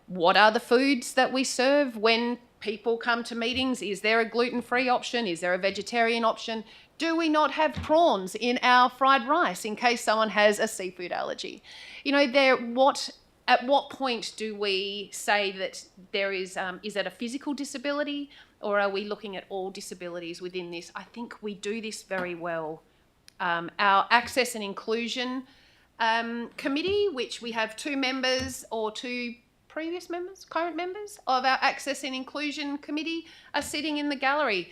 What are the foods that we serve when people come to meetings? Is there a gluten-free option? Is there a vegetarian option? Do we not have prawns in our fried rice in case someone has a seafood allergy? You know, at what point do we say that there is that a physical disability, or are we looking at all disabilities within this? I think we do this very well. Our Access and Inclusion Committee, which we have 2 members or 2 previous members, current members of our Access and Inclusion Committee are sitting in the gallery.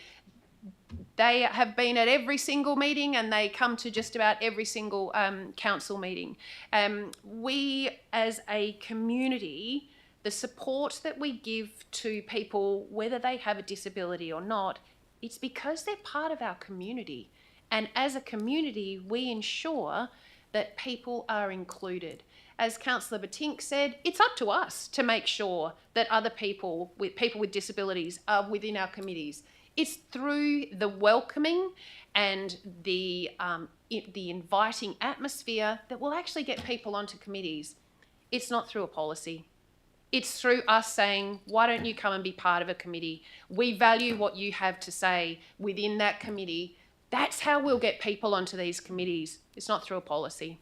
They have been at every single meeting and they come to just about every single council meeting. We as a community, the support that we give to people, whether they have a disability or not, it's because they're part of our community. And as a community, we ensure that people are included. As Councillor Batink said, it's up to us to make sure that other people with disabilities are within our committees. It's through the welcoming and the inviting atmosphere that will actually get people onto committees. It's not through a policy. It's through us saying, why don't you come and be part of a committee? We value what you have to say within that committee. That's how we'll get people onto these committees. It's not through a policy.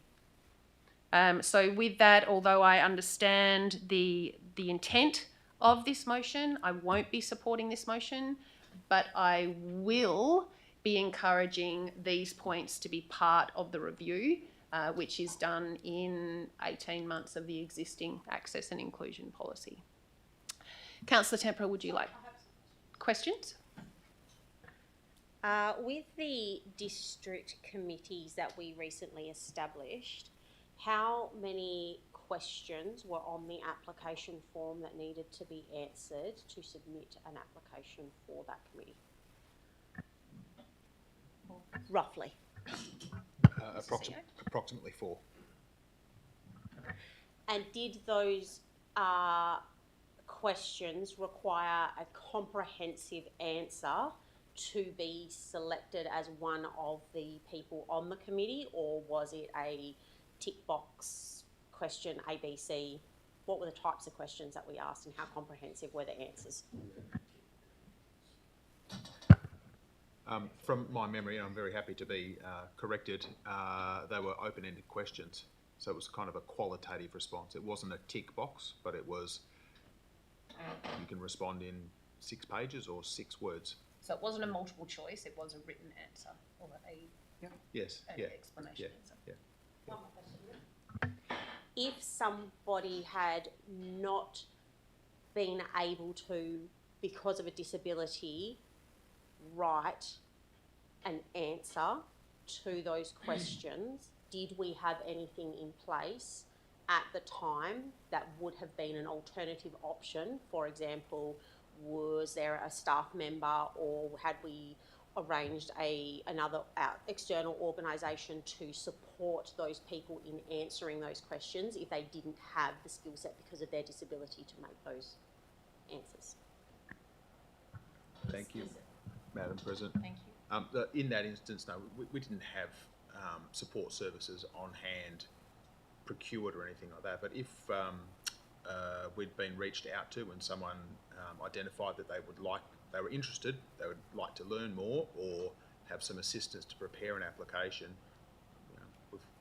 So with that, although I understand the intent of this motion, I won't be supporting this motion, but I will be encouraging these points to be part of the review, which is done in 18 months of the existing access and inclusion policy. Councillor Tempera, would you like questions? With the district committees that we recently established, how many questions were on the application form that needed to be answered to submit an application for that committee? Roughly. Approximately 4. And did those questions require a comprehensive answer to be selected as one of the people on the committee, or was it a tick box question, A, B, C? What were the types of questions that we asked and how comprehensive were the answers? From my memory, and I'm very happy to be corrected, they were open-ended questions. So it was kind of a qualitative response. It wasn't a tick box, but it was, you can respond in 6 pages or 6 words. So it wasn't a multiple choice, it was a written answer or Yes, an explanation answer. Yeah. One more question. If somebody had not been able to, because of a disability, write an answer to those questions, did we have anything in place at the time that would have been an alternative option? For example, was there a staff member, or had we arranged another external organisation to support those people in answering those questions if they didn't have the skill set because of their disability to make those answers? Thank you, Madam President. Thank you. In that instance, no, we didn't have support services on hand procured or anything like that. But if we'd been reached out to and someone identified that they were interested, they would like to learn more or have some assistance to prepare an application,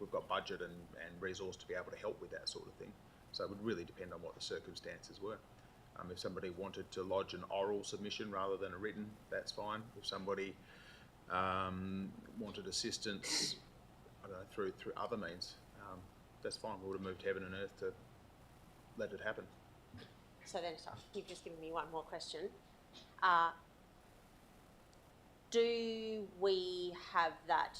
we've got budget and resource to be able to help with that sort of thing. So it would really depend on what the circumstances were. If somebody wanted to lodge an oral submission rather than a written, that's fine. If somebody wanted assistance, I don't know, through other means, that's fine. We would have moved heaven and earth to let it happen. So then, sorry, you've just given me one more question. Do we have that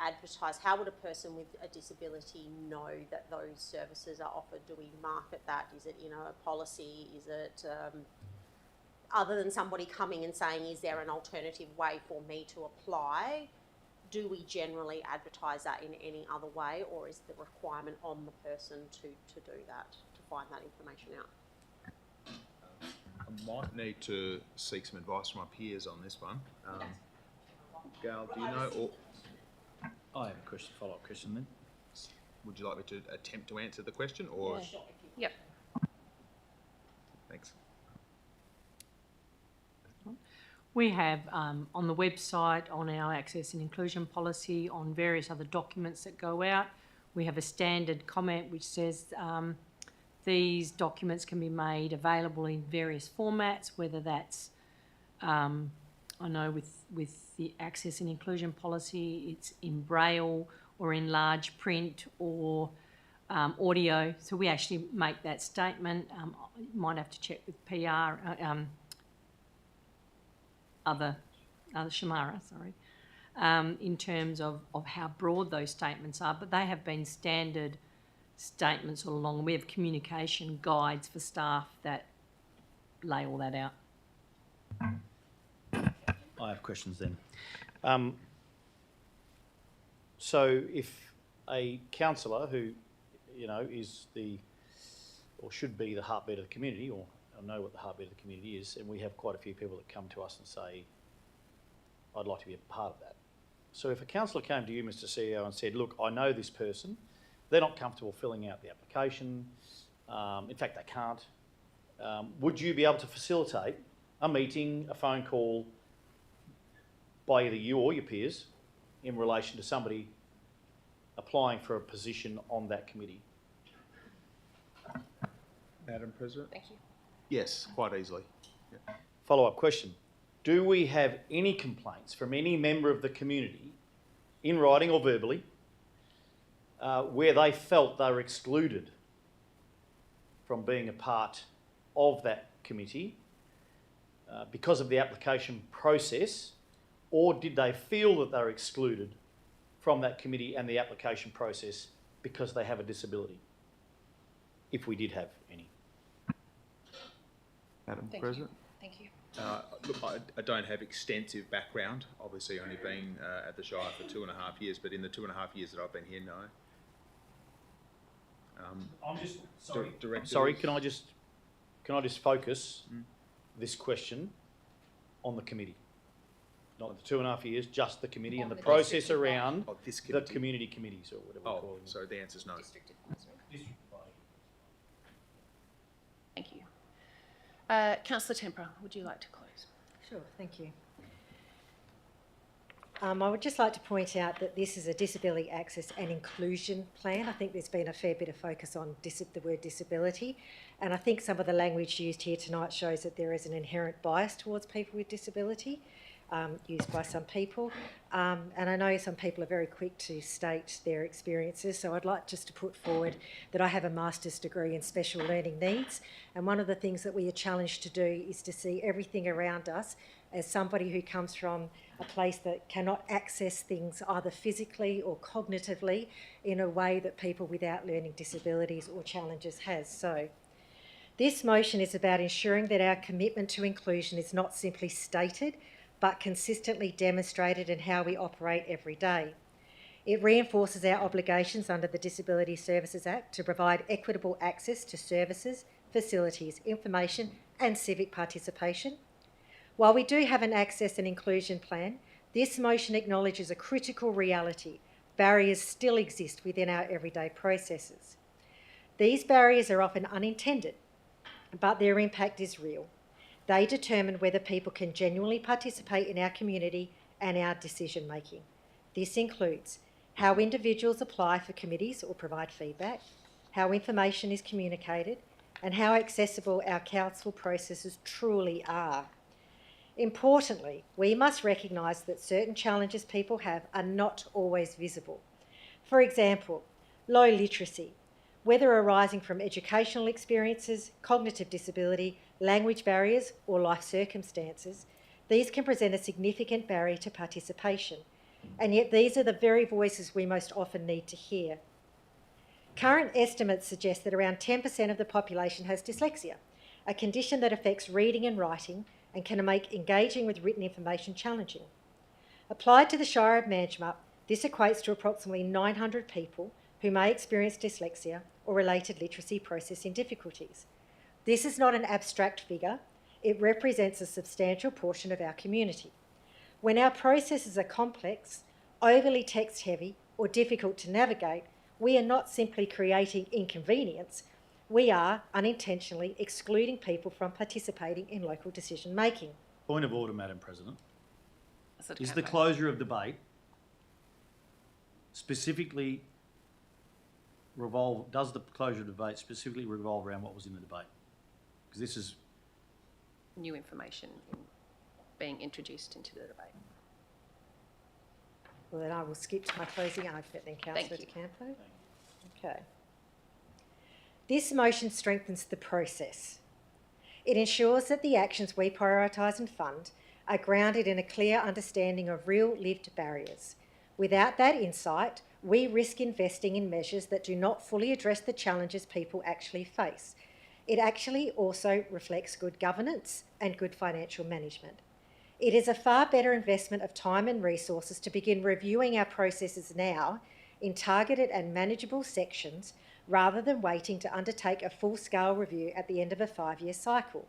advertise? How would a person with a disability know that those services are offered? Do we market that? Is it in a policy? Is it other than somebody coming and saying, is there an alternative way for me to apply? Do we generally advertise that in any other way, or is the requirement on the person to do that, to find that information out? I might need to seek some advice from my peers on this one. Gail, do you know, or I have a question, follow-up question then. would you like me to attempt to answer the question, or? Yeah. Yep. Thanks. We have on the website, on our access and inclusion policy, on various other documents that go out, we have a standard comment which says these documents can be made available in various formats, whether that's, I know with the access and inclusion policy, it's in braille or in large print or audio. So we actually make that statement. You might have to check with PR, other Shamara, sorry, in terms of how broad those statements are, but they have been standard statements all along. We have communication guides for staff that lay all that out. I have questions then. So if a councillor who, you know, is the, or should be the heartbeat of the community, or know what the heartbeat of the community is, and we have quite a few people that come to us and say, I'd like to be a part of that. So if a councillor came to you, Mr. CEO, and said, look, I know this person, they're not comfortable filling out the application, in fact they can't, would you be able to facilitate a meeting, a phone call by either you or your peers in relation to somebody applying for a position on that committee? Madam President? Thank you. Yes, quite easily. Yeah. Follow-up question. Do we have any complaints from any member of the community, in writing or verbally, where they felt they were excluded from being a part of that committee because of the application process, or did they feel that they were excluded from that committee and the application process because they have a disability? If we did have any. Madam Thank President? You. Thank you. Look, I don't have extensive background, obviously only been at the Shire for 2.5 years, but in the 2.5 years that I've been here, no. I'm just Sorry, can I just focus this question on the committee? Not the 2.5 years, just the committee and the process around this the committee. community committees or whatever we're calling them. So the answer's no. District advisory. District body. Thank you. Councillor Tempera, would you like to close? Sure, thank you. I would just like to point out that this is a disability access and inclusion plan. I think there's been a fair bit of focus on the word disability, and I think some of the language used here tonight shows that there is an inherent bias towards people with disability, used by some people. And I know some people are very quick to state their experiences, so I'd like just to put forward that I have a master's degree in special learning needs, and one of the things that we are challenged to do is to see everything around us as somebody who comes from a place that cannot access things either physically or cognitively in a way that people without learning disabilities or challenges has. So this motion is about ensuring that our commitment to inclusion is not simply stated, but consistently demonstrated in how we operate every day. It reinforces our obligations under the Disability Services Act to provide equitable access to services, facilities, information and civic participation. While we do have an access and inclusion plan, this motion acknowledges a critical reality. Barriers still exist within our everyday processes. These barriers are often unintended, but their impact is real. They determine whether people can genuinely participate in our community and our decision making. This includes how individuals apply for committees or provide feedback, how information is communicated, and how accessible our council processes truly are. Importantly, we must recognise that certain challenges people have are not always visible. For example, low literacy, whether arising from educational experiences, cognitive disability, language barriers or life circumstances, these can present a significant barrier to participation. And yet these are the very voices we most often need to hear. Current estimates suggest that around 10% of the population has dyslexia, a condition that affects reading and writing and can make engaging with written information challenging. Applied to the Shire of Manjimup, this equates to approximately 900 people who may experience dyslexia or related literacy processing difficulties. This is not an abstract figure, it represents a substantial portion of our community. When our processes are complex, overly text-heavy, or difficult to navigate, we are not simply creating inconvenience, we are unintentionally excluding people from participating in local decision-making. Point of order, Madam President. Councillor Is De the Campo. closure of debate specifically does the closure of debate specifically revolve around what was in the debate? Because this is... New information being introduced into the debate. Well, then I will skip to my closing argument then, Councillor De you. Campo. Okay. This motion strengthens the process. It ensures that the actions we prioritise and fund are grounded in a clear understanding of real lived barriers. Without that insight, we risk investing in measures that do not fully address the challenges people actually face. It actually also reflects good governance and good financial management. It is a far better investment of time and resources to begin reviewing our processes now in targeted and manageable sections rather than waiting to undertake a full-scale review at the end of a 5-year cycle.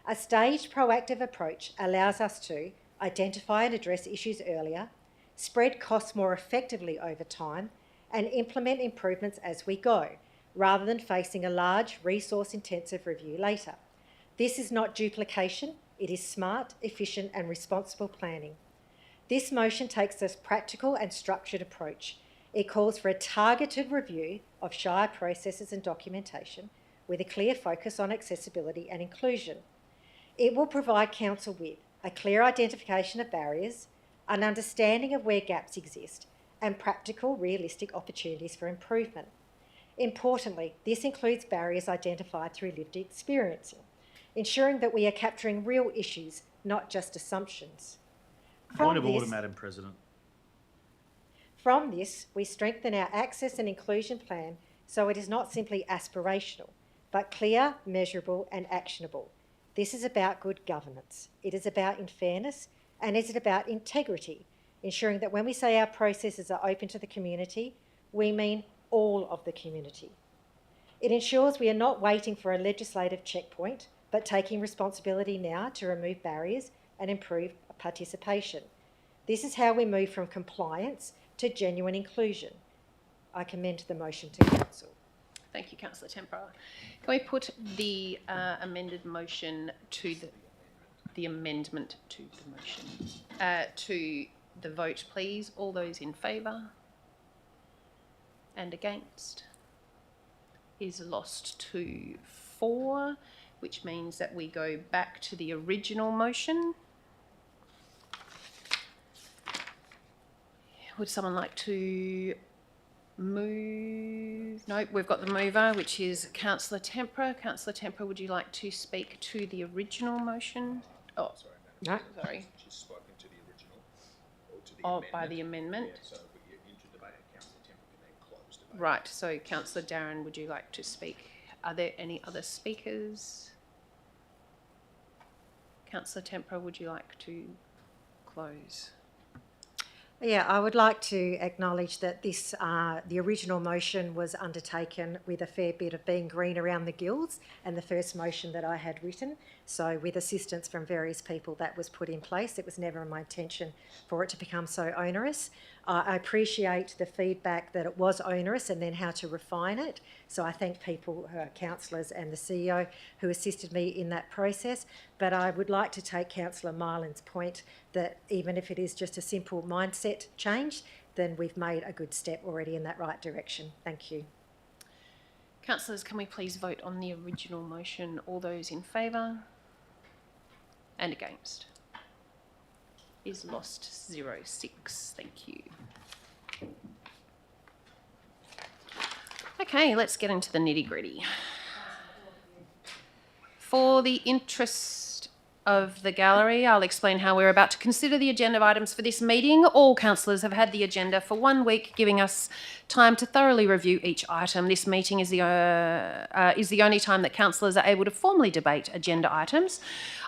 A staged, proactive approach allows us to identify and address issues earlier, spread costs more effectively over time, and implement improvements as we go, rather than facing a large, resource-intensive review later. This is not duplication, it is smart, efficient and responsible planning. This motion takes a practical and structured approach. It calls for a targeted review of Shire processes and documentation with a clear focus on accessibility and inclusion. It will provide Council with a clear identification of barriers, an understanding of where gaps exist, and practical, realistic opportunities for improvement. Importantly, this includes barriers identified through lived experiencing, ensuring that we are capturing real issues, not just assumptions. Point of order, Madam President. From this, we strengthen our access and inclusion plan so it is not simply aspirational, but clear, measurable and actionable. This is about good governance. It is about fairness and it is about integrity, ensuring that when we say our processes are open to the community, we mean all of the community. It ensures we are not waiting for a legislative checkpoint, but taking responsibility now to remove barriers and improve participation. This is how we move from compliance to genuine inclusion. I commend the motion to Council. Thank you, Councillor Tempera. Can we put the amended motion to the amendment to the motion to the vote, please? All those in favour and against is lost to 4, which means that we go back to the original motion. Would someone like to move? No, we've got the mover, which is Councillor Tempera. Councillor Tempera, would you like to speak to the original motion? Oh, Sorry, Madam no, sorry. She's spoken to the original or to the Oh, amendment. by the amendment. Yeah, so we're into debate and Councillor Temple can then close debate. Right, so Councillor Darren, would you like to speak? Are there any other speakers? Councillor Tempera, would you like to close? Yeah, I would like to acknowledge that this, the original motion was undertaken with a fair bit of being green around the gills and the first motion that I had written. So with assistance from various people that was put in place. It was never my intention for it to become so onerous. I appreciate the feedback that it was onerous and then how to refine it. So I thank people, councillors and the CEO who assisted me in that process. But I would like to take Councillor Marlin's point that even if it is just a simple mindset change, then we've made a good step already in that right direction. Thank you. Councillors, can we please vote on the original motion? All those in favour and against? Is lost 0-6. Thank you. Okay, let's get into the nitty-gritty. For the interest of the gallery, I'll explain how we're about to consider the agenda items for this meeting. All councillors have had the agenda for 1 week, giving us time to thoroughly review each item. This meeting is the only time that councillors are able to formally debate agenda items.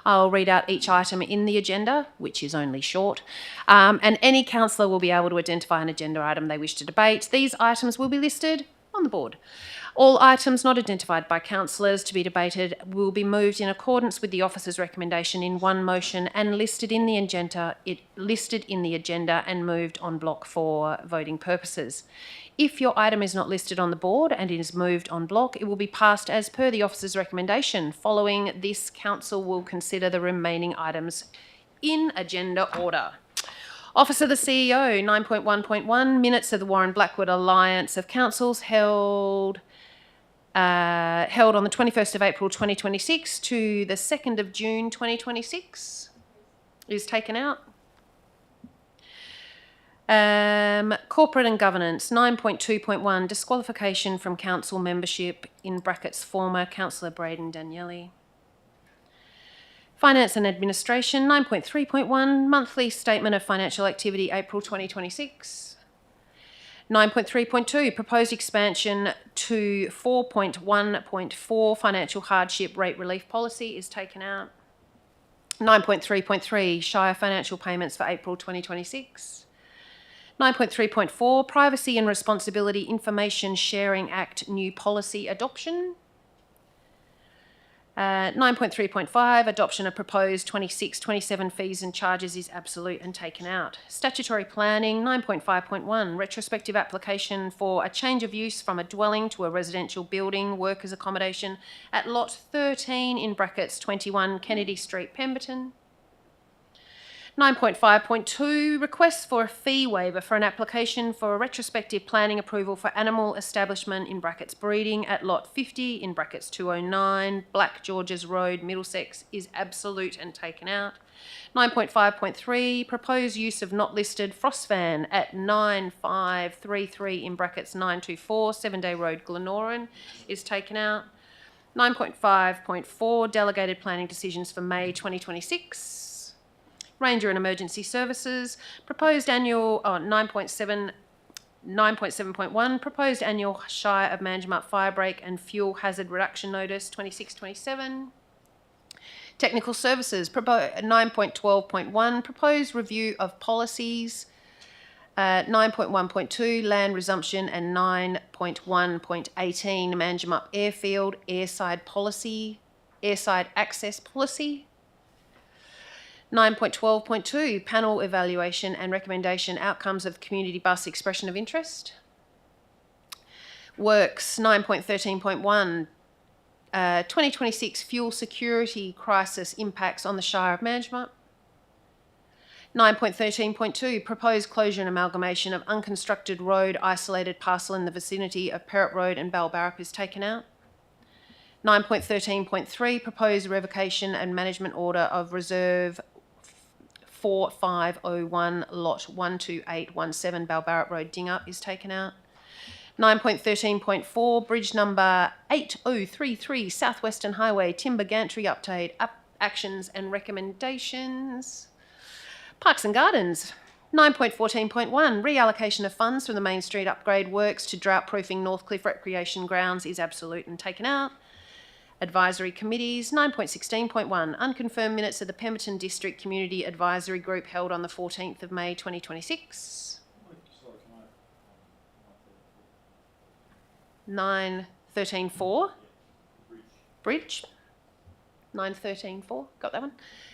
I'll read out each item in the agenda, which is only short, and any councillor will be able to identify an agenda item they wish to debate. These items will be listed on the board. All items not identified by councillors to be debated will be moved in accordance with the officer's recommendation in one motion and listed in the agenda and moved en bloc for voting purposes. If your item is not listed on the board and is moved en bloc, it will be passed as per the officer's recommendation. Following this, council will consider the remaining items in agenda order. Office of the CEO, 9.1.1, minutes of the Warren Blackwood Alliance of Councils held on the 21st of April 2026 to the 2nd of June 2026 is taken out. Corporate and governance, 9.2.1, disqualification from council membership, in brackets former councillor Braden Daniele. Finance and administration, 9.3.1, monthly statement of financial activity, April 2026. 9.3.2, proposed expansion to 4.1.4 financial hardship rate relief policy is taken out. 9.3.3, Shire financial payments for April 2026. 9.3.4, Privacy and Responsibility Information Sharing Act new policy adoption. 9.3.5, adoption of proposed 26-27 fees and charges is absolute and taken out. Statutory planning, 9.5.1, retrospective application for a change of use from a dwelling to a residential building, workers' accommodation at lot 13 in brackets 21 Kennedy Street, Pemberton. 9.5.2, request for a fee waiver for an application for a retrospective planning approval for animal establishment in brackets breeding at lot 50 in brackets 209 Black Georges Road, Middlesex is absolute and taken out. 9.5.3, proposed use of not listed frost fan at 9533 in brackets 924 7 Day Road, Glenorran is taken out. 9.5.4, delegated planning decisions for May 2026. Ranger and Emergency Services, proposed annual, 9.7.1, proposed annual Shire of Manjimup fire break and fuel hazard reduction notice, 2627. Technical Services, 9.12.1, proposed review of policies, 9.1.2, land resumption, and 9.1.18, Manjimup airfield, airside policy, airside access policy. 9.12.2, panel evaluation and recommendation outcomes of community bus expression of interest. Works, 9.13.1, 2026 fuel security crisis impacts on the Shire of Manjimup. 9.13.2, proposed closure and amalgamation of unconstructed road isolated parcel in the vicinity of Perrott Road and Balbarrup is taken out. 9.13.3, proposed revocation and management order of reserve 4501 lot 12817 Balbarrup Road Dingup is taken out. 9.13.4, bridge number 8033 Southwestern Highway timber gantry update, actions and recommendations. Parks and Gardens, 9.14.1, reallocation of funds from the Main Street upgrade works to drought-proofing Northcliffe Recreation Grounds is absolute and taken out. Advisory committees, 9.16.1, unconfirmed minutes of the Pemberton District Community Advisory Group held on the 14th of May 2026. 9.13.4, bridge. 9.13.4, got that one?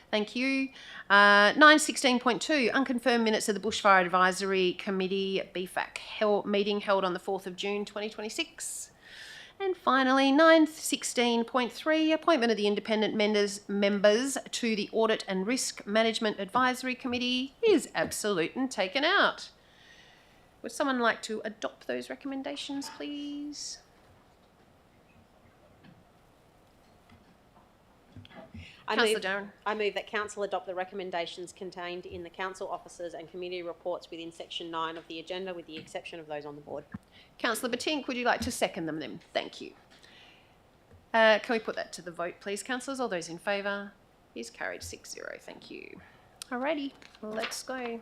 Thank you. 9.16.2, unconfirmed minutes of the Bushfire Advisory Committee BFAC meeting held on the 4th of June 2026. And finally, 9.16.3, appointment of the independent members to the Audit and Risk Management Advisory Committee is absolute and taken out. Would someone like to adopt those recommendations, please? Councillor Darren. I move that Council adopt the recommendations contained in the Council officers and committee reports within section 9 of the agenda, with the exception of those on the board. Councillor Batink, would you like to second them then? Thank you. Can we put that to the vote, please, councillors? All those in favour? Is carried 6-0. Thank you. Alrighty, let's go.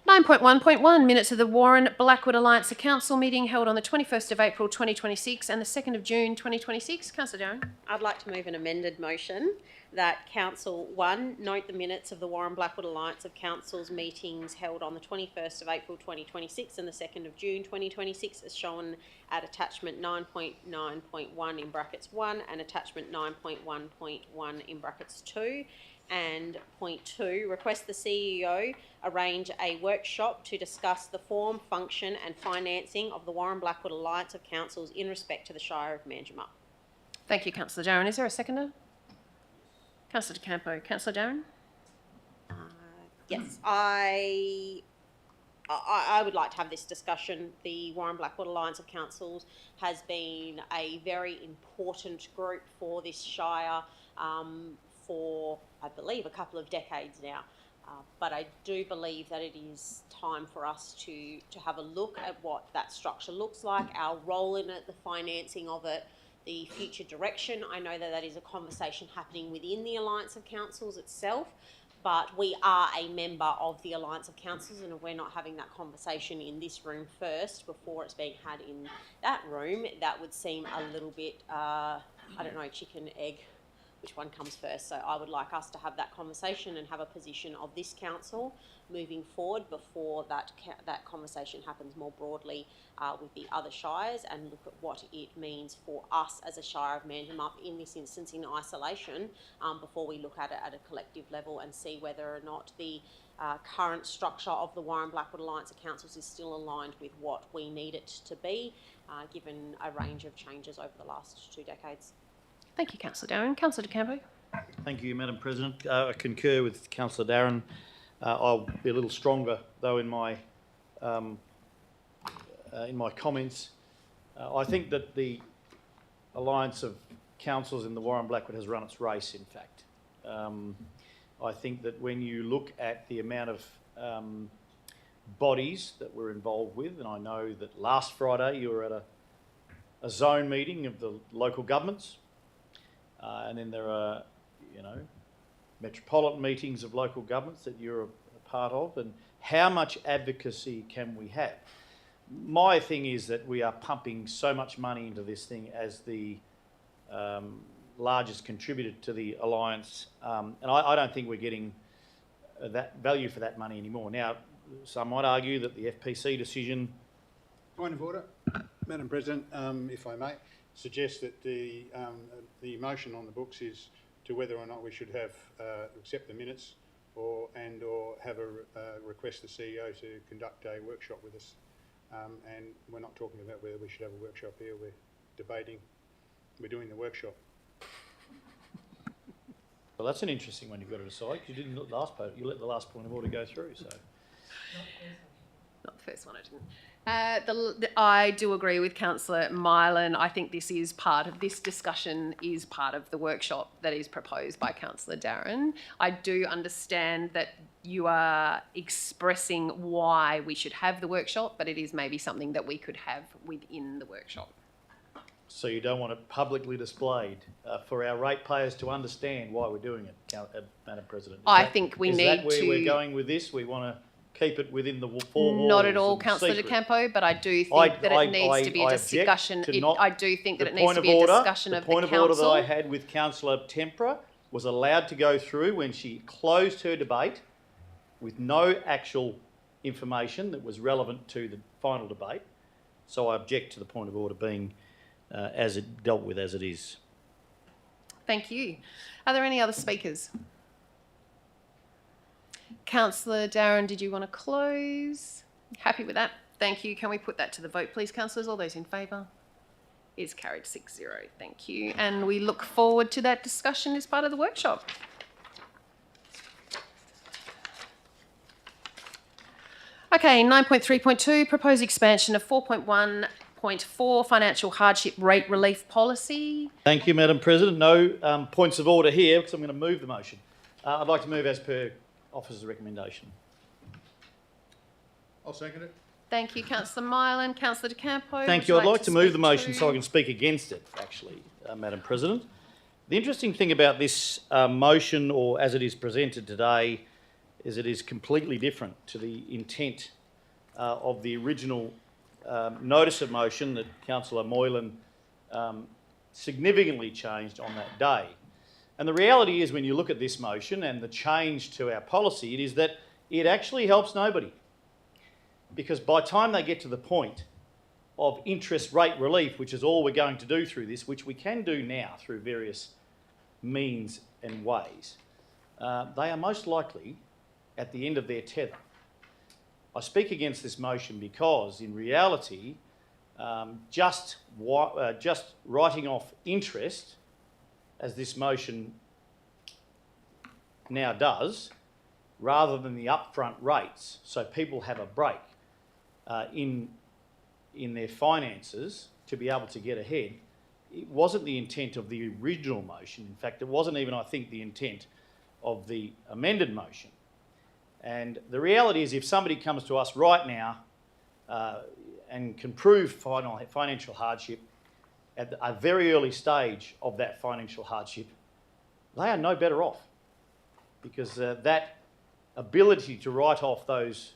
9.1.1 Minutes of the Warren Blackwood Alliance of Council meeting held on the 21st of April 2026 and the 2nd of June 2026. Councillor Darren. I'd like to move an amended motion that Council 1 note the minutes of the Warren Blackwood Alliance of Councils meetings held on the 21st of April 2026 and the 2nd of June 2026 as shown at attachment 9.9.1 in brackets 1 and attachment 9.1.1 in brackets 2. And point 2, request the CEO arrange a workshop to discuss the form, function and financing of the Warren Blackwood Alliance of Councils in respect to the Shire of Manjimup. Thank you, Councillor Darren. Is there a seconder? Councillor De Campo. Councillor Darren? Yes, I would like to have this discussion. The Warren Blackwood Alliance of Councils has been a very important group for this Shire for, I believe, a couple of decades now. But I do believe that it is time for us to have a look at what that structure looks like, our role in it, the financing of it, the future direction. I know that that is a conversation happening within the Alliance of Councils itself, but we are a member of the Alliance of Councils, and if we're not having that conversation in this room first before it's being had in that room, that would seem a little bit, I don't know, chicken, egg, which one comes first. So I would like us to have that conversation and have a position of this council moving forward before that conversation happens more broadly with the other shires, and look at what it means for us as a Shire of Manjimup in this instance in isolation before we look at it at a collective level and see whether or not the current structure of the Warren Blackwood Alliance of Councils is still aligned with what we need it to be, given a range of changes over the last 2 decades. Thank you, Councillor Darren. Councillor De Campo. Thank you, Madam President. I concur with Councillor Darren. I'll be a little stronger, though, in my comments. I think that the Alliance of Councils in the Warren Blackwood has run its race, in fact. I think that when you look at the amount of bodies that we're involved with, and I know that last Friday you were at a zone meeting of the local governments, and then there are, metropolitan meetings of local governments that you're a part of, and how much advocacy can we have? My thing is that we are pumping so much money into this thing as the largest contributor to the Alliance, and I don't think we're getting that value for that money anymore. Now, some might argue that the FPC decision... Point of order. Madam President, if I may, suggest that the motion on the books is to whether or not we should have accept the minutes or have a request the CEO to conduct a workshop with us. And we're not talking about whether we should have a workshop here. We're debating. We're doing the workshop. Well, that's an interesting one you've got to decide, because you didn't let the last point of order go through. So, Not the first one, I didn't. I do agree with Councillor Mylan. I think this discussion is part of the workshop that is proposed by Councillor Darren. I do understand that you are expressing why we should have the workshop, but it is maybe something that we could have within the workshop. so you don't want it publicly displayed for our ratepayers to understand why we're doing it, Madam President? I think we need to... Is that where we're going with this? We want to keep it within the four walls? Not at all, Councillor De Campo, but I do think that it needs to be a discussion. I do think that it needs to be a discussion of the council. The point of order that I had with Councillor Tempera was allowed to go through when she closed her debate with no actual information that was relevant to the final debate. So I object to the point of order being as it dealt with as it is. Thank you. Are there any other speakers? Councillor Darren, did you want to close? Happy with that? Thank you. Can we put that to the vote, please, councillors? All those in favour? It's carried 6-0. Thank you. And we look forward to that discussion as part of the workshop. Okay, 9.3.2, proposed expansion of 4.1.4 financial hardship rate relief policy. Thank you, Madam President. No points of order here, because I'm going to move the motion. I'd like to move as per Officer's recommendation. I'll second it. Thank you, Councillor Mylan. Councillor De Campo. Thank you. I'd like to move the motion so I can speak against it, actually, Madam President. The interesting thing about this motion, or as it is presented today, is it is completely different to the intent of the original notice of motion that Councillor Moylan significantly changed on that day. And the reality is, when you look at this motion and the change to our policy, it is that it actually helps nobody. Because by the time they get to the point of interest rate relief, which is all we're going to do through this, which we can do now through various means and ways, they are most likely at the end of their tether. I speak against this motion because, in reality, just writing off interest, as this motion now does, rather than the upfront rates, so people have a break in their finances to be able to get ahead, it wasn't the intent of the original motion. In fact, it wasn't even, I think, the intent of the amended motion. And the reality is, if somebody comes to us right now and can prove financial hardship at a very early stage of that financial hardship, they are no better off, because that ability to write off those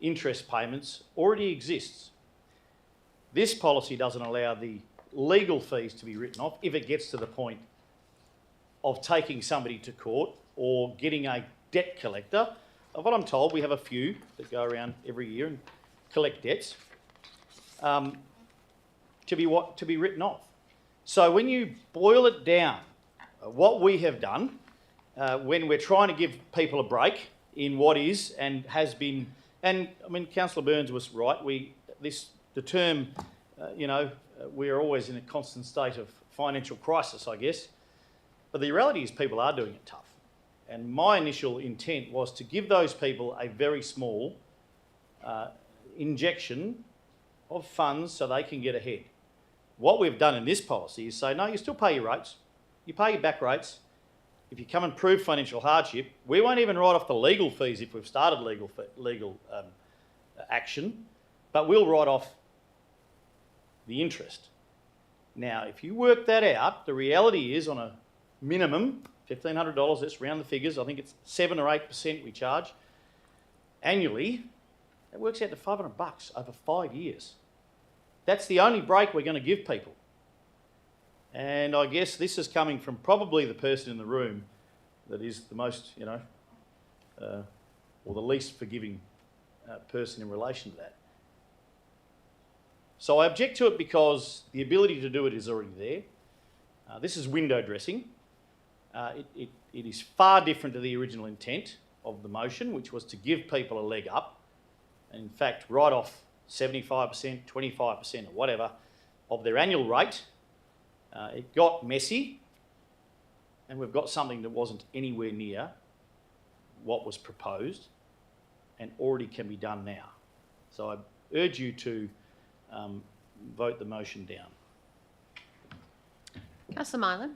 interest payments already exists. This policy doesn't allow the legal fees to be written off if it gets to the point of taking somebody to court or getting a debt collector. Of what I'm told, we have a few that go around every year and collect debts, to be written off. So when you boil it down, what we have done when we're trying to give people a break in what is and has been, and I mean, Councillor Burns was right. The term, we are always in a constant state of financial crisis, I guess. But the reality is, people are doing it tough. And my initial intent was to give those people a very small injection of funds so they can get ahead. What we've done in this policy is say, no, you still pay your rates. You pay your back rates. If you come and prove financial hardship, we won't even write off the legal fees if we've started legal action, but we'll write off the interest. Now, if you work that out, the reality is, on a minimum, $1,500, let's round the figures, I think it's 7 or 8% we charge annually. That works out to $500 over 5 years. That's the only break we're going to give people. And I guess this is coming from probably the person in the room that is the most, or the least forgiving person in relation to that. So I object to it because the ability to do it is already there. This is window dressing. It is far different to the original intent of the motion, which was to give people a leg up, and in fact write off 75%, 25% or whatever of their annual rate. It got messy, and we've got something that wasn't anywhere near what was proposed and already can be done now. So I urge you to vote the motion down. Councillor Mylan.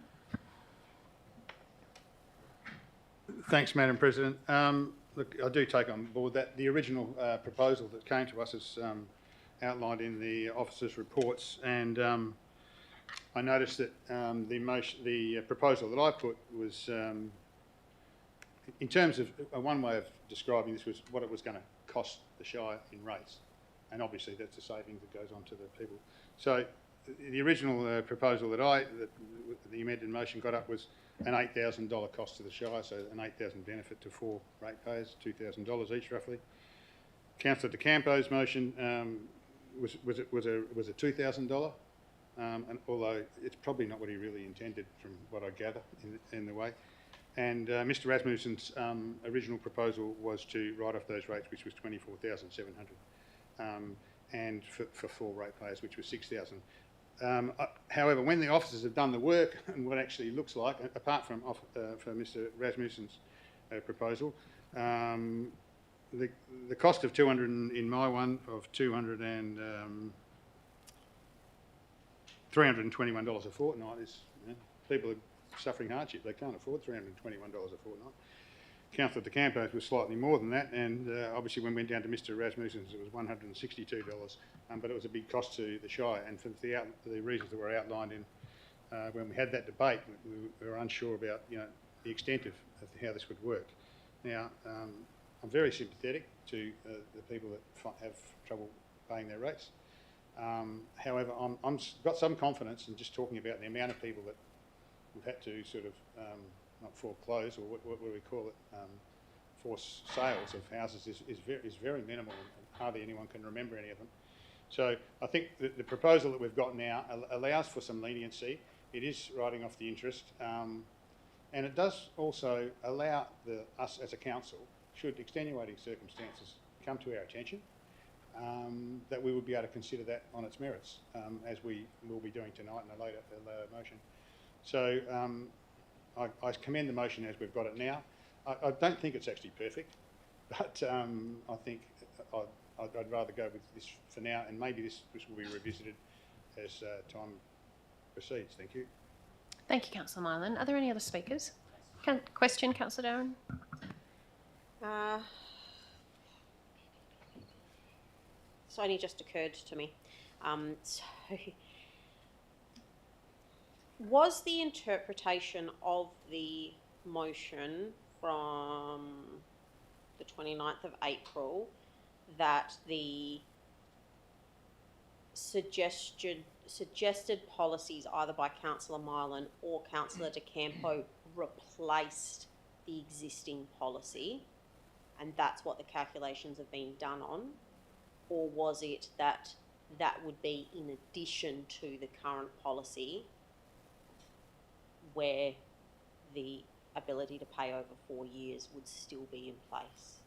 Thanks, Madam President. Look, I do take on board that the original proposal that came to us is outlined in the officers' reports, and I noticed that the proposal that I put was, in terms of one way of describing this, was what it was going to cost the Shire in rates, and obviously that's a saving that goes on to the people. So the original proposal that the amended motion got up was an $8,000 cost to the Shire, so an $8,000 benefit to 4 ratepayers, $2,000 each roughly. Councillor De Campo's motion was a $2,000, and although it's probably not what he really intended from what I gather in the way. And Mr Rasmussen's original proposal was to write off those rates, which was $24,700, and for 4 ratepayers, which was $6,000. However, when the officers have done the work and what it actually looks like, apart from Mr Rasmussen's proposal, the cost of in my one of $321 a fortnight is, people are suffering hardship. They can't afford $321 a fortnight. Councillor De Campo's was slightly more than that, and obviously when we went down to Mr Rasmussen's, it was $162, but it was a big cost to the Shire, and for the reasons that were outlined in when we had that debate, we were unsure about, the extent of how this would work. Now, I'm very sympathetic to the people that have trouble paying their rates. However, I'm got some confidence in just talking about the amount of people that we've had to sort of not foreclose, or what do we call it, force sales of houses is very minimal, and hardly anyone can remember any of them. So I think the proposal that we've got now allows for some leniency. It is writing off the interest, and it does also allow us as a council, should extenuating circumstances come to our attention, that we would be able to consider that on its merits, as we will be doing tonight in a later motion. So I commend the motion as we've got it now. I don't think it's actually perfect, but I think I'd rather go with this for now, and maybe this will be revisited as time proceeds. Thank you. Thank you, Councillor Mylan. Are there any other speakers? Question, Councillor Darren? It's only just occurred to me. So, was the interpretation of the motion from the 29th of April that the suggested policies either by Councillor Mylan or Councillor De Campo replaced the existing policy, and that's what the calculations have been done on? Or was it that would be in addition to the current policy where the ability to pay over 4 years would still be in place?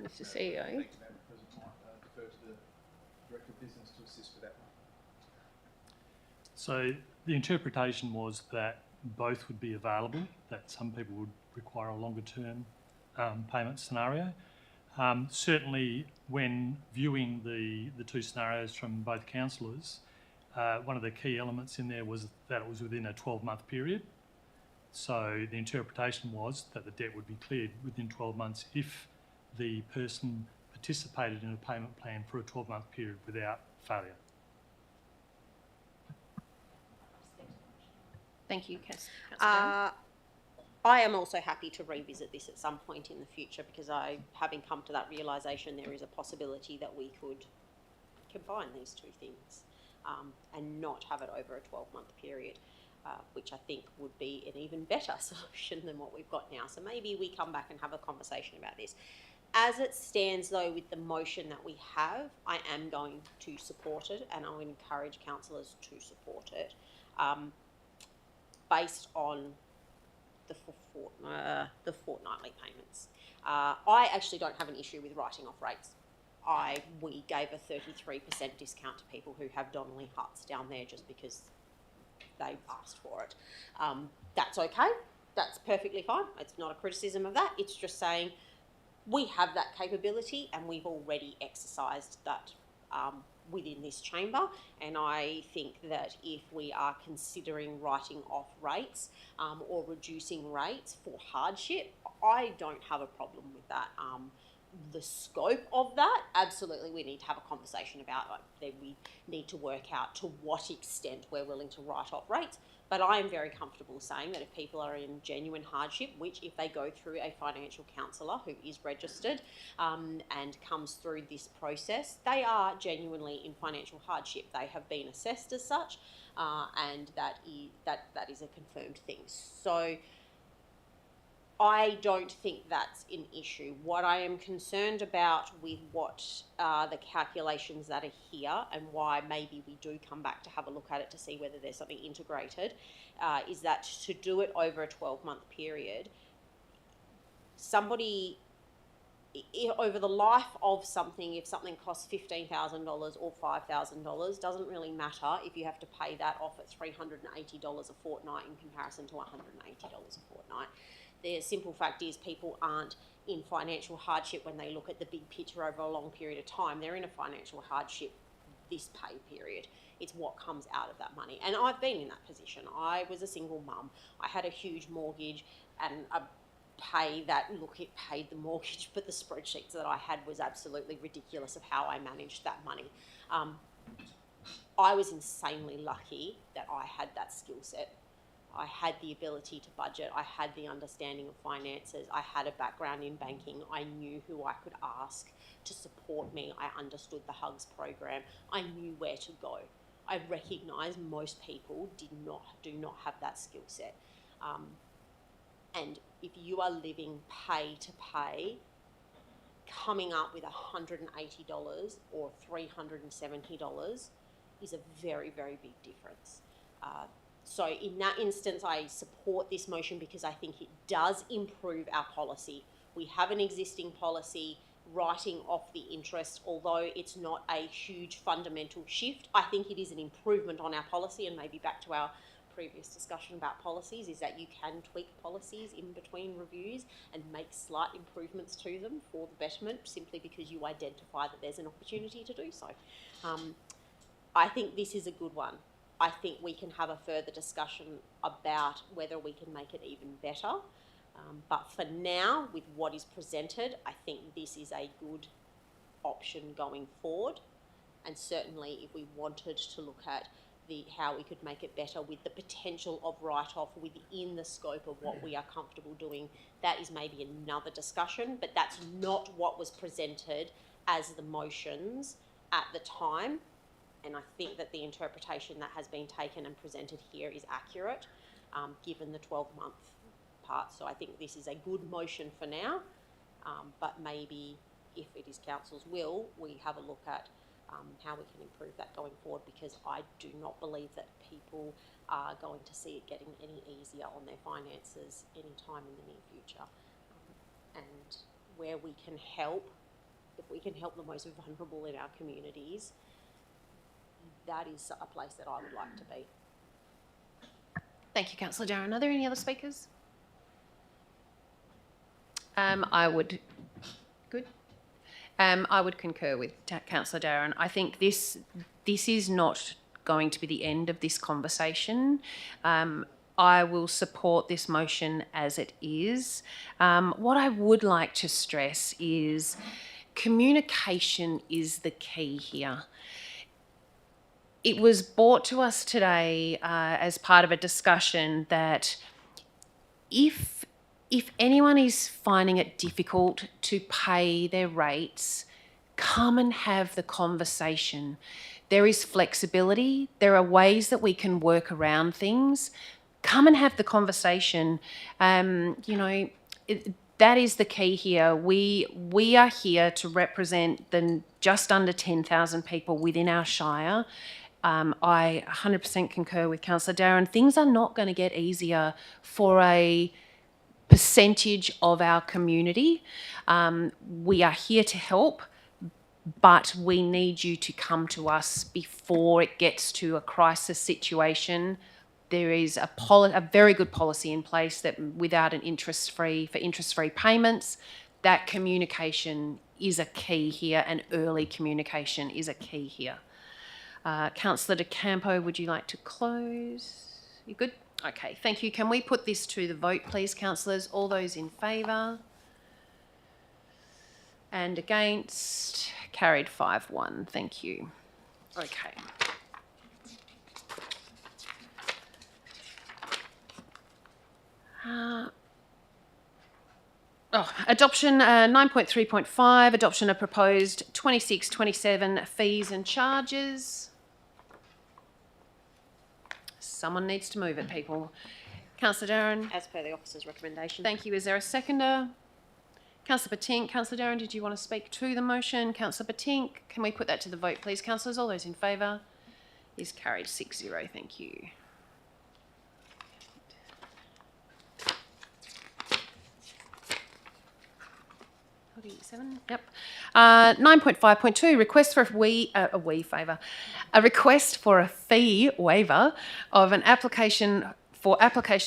Mr CEO. Thanks, Madam President. Might defer to the Director of Business to assist with that one. So the interpretation was that both would be available, that some people would require a longer term payment scenario. Certainly when viewing the two scenarios from both councillors, one of the key elements in there was that it was within a 12-month period. So the interpretation was that the debt would be cleared within 12 months if the person participated in a payment plan for a 12-month period without failure. Thank you, Councillor Darren. I am also happy to revisit this at some point in the future, because having come to that realisation, there is a possibility that we could combine these two things and not have it over a 12-month period, which I think would be an even better solution than what we've got now. So maybe we come back and have a conversation about this. As it stands, though, with the motion that we have, I am going to support it, and I would encourage councillors to support it, based on the fortnightly payments. I actually don't have an issue with writing off rates. We gave a 33% discount to people who have Donnelly huts down there just because they asked for it. That's okay. That's perfectly fine. It's not a criticism of that. It's just saying we have that capability and we've already exercised that within this chamber, and I think that if we are considering writing off rates or reducing rates for hardship, I don't have a problem with that. The scope of that, absolutely, we need to have a conversation about. We need to work out to what extent we're willing to write off rates. But I am very comfortable saying that if people are in genuine hardship, which if they go through a financial counsellor who is registered and comes through this process, they are genuinely in financial hardship. They have been assessed as such, and that is a confirmed thing. So I don't think that's an issue. What I am concerned about with what the calculations that are here, and why maybe we do come back to have a look at it to see whether there's something integrated, is that to do it over a 12-month period, somebody, over the life of something, if something costs $15,000 or $5,000, doesn't really matter if you have to pay that off at $380 a fortnight in comparison to $180 a fortnight. The simple fact is people aren't in financial hardship when they look at the big picture over a long period of time. They're in a financial hardship this pay period. It's what comes out of that money. And I've been in that position. I was a single mum. I had a huge mortgage and a pay that, look, it paid the mortgage, but the spreadsheets that I had was absolutely ridiculous of how I managed that money. I was insanely lucky that I had that skill set. I had the ability to budget. I had the understanding of finances. I had a background in banking. I knew who I could ask to support me. I understood the HUGS program. I knew where to go. I recognise most people do not have that skill set. And if you are living pay to pay, coming up with $180 or $370 is a very, very big difference. So in that instance, I support this motion because I think it does improve our policy. We have an existing policy writing off the interest, although it's not a huge fundamental shift. I think it is an improvement on our policy, and maybe back to our previous discussion about policies, is that you can tweak policies in between reviews and make slight improvements to them for the betterment, simply because you identify that there's an opportunity to do so. I think this is a good one. I think we can have a further discussion about whether we can make it even better. But for now, with what is presented, I think this is a good option going forward. And certainly if we wanted to look at how we could make it better with the potential of write-off within the scope of what we are comfortable doing, that is maybe another discussion, but that's not what was presented as the motions at the time. And I think that the interpretation that has been taken and presented here is accurate, given the 12-month part. So I think this is a good motion for now, but maybe if it is Council's will, we have a look at how we can improve that going forward, because I do not believe that people are going to see it getting any easier on their finances anytime in the near future. And where we can help, if we can help the most vulnerable in our communities, that is a place that I would like to be. Thank you, Councillor Darren. Are there any other speakers? I would concur with Councillor Darren. I think this is not going to be the end of this conversation. I will support this motion as it is. What I would like to stress is communication is the key here. It was brought to us today as part of a discussion that if anyone is finding it difficult to pay their rates, come and have the conversation. There is flexibility. There are ways that we can work around things. Come and have the conversation. That is the key here. We are here to represent the just under 10,000 people within our Shire. I 100% concur with Councillor Darren. Things are not going to get easier for a percentage of our community. We are here to help, but we need you to come to us before it gets to a crisis situation. There is a very good policy in place that without an interest-free payments, that communication is a key here, and early communication is a key here. Councillor De Campo, would you like to close? You good? Okay, thank you. Can we put this to the vote, please, councillors? All those in favour? And against? Carried 5-1. Thank you. Okay. Adoption 9.3.5, adoption of proposed 26-27 fees and charges. Someone needs to move it, people. Councillor Darren. As per the officer's recommendation. Thank you. Is there a seconder? Councillor Patink. Councillor Darren, did you want to speak to the motion? Councillor Patink, can we put that to the vote, please, councillors? All those in favour? Is carried 6-0. Thank you. Yep. 9.5.2, request for a request for a fee waiver of an application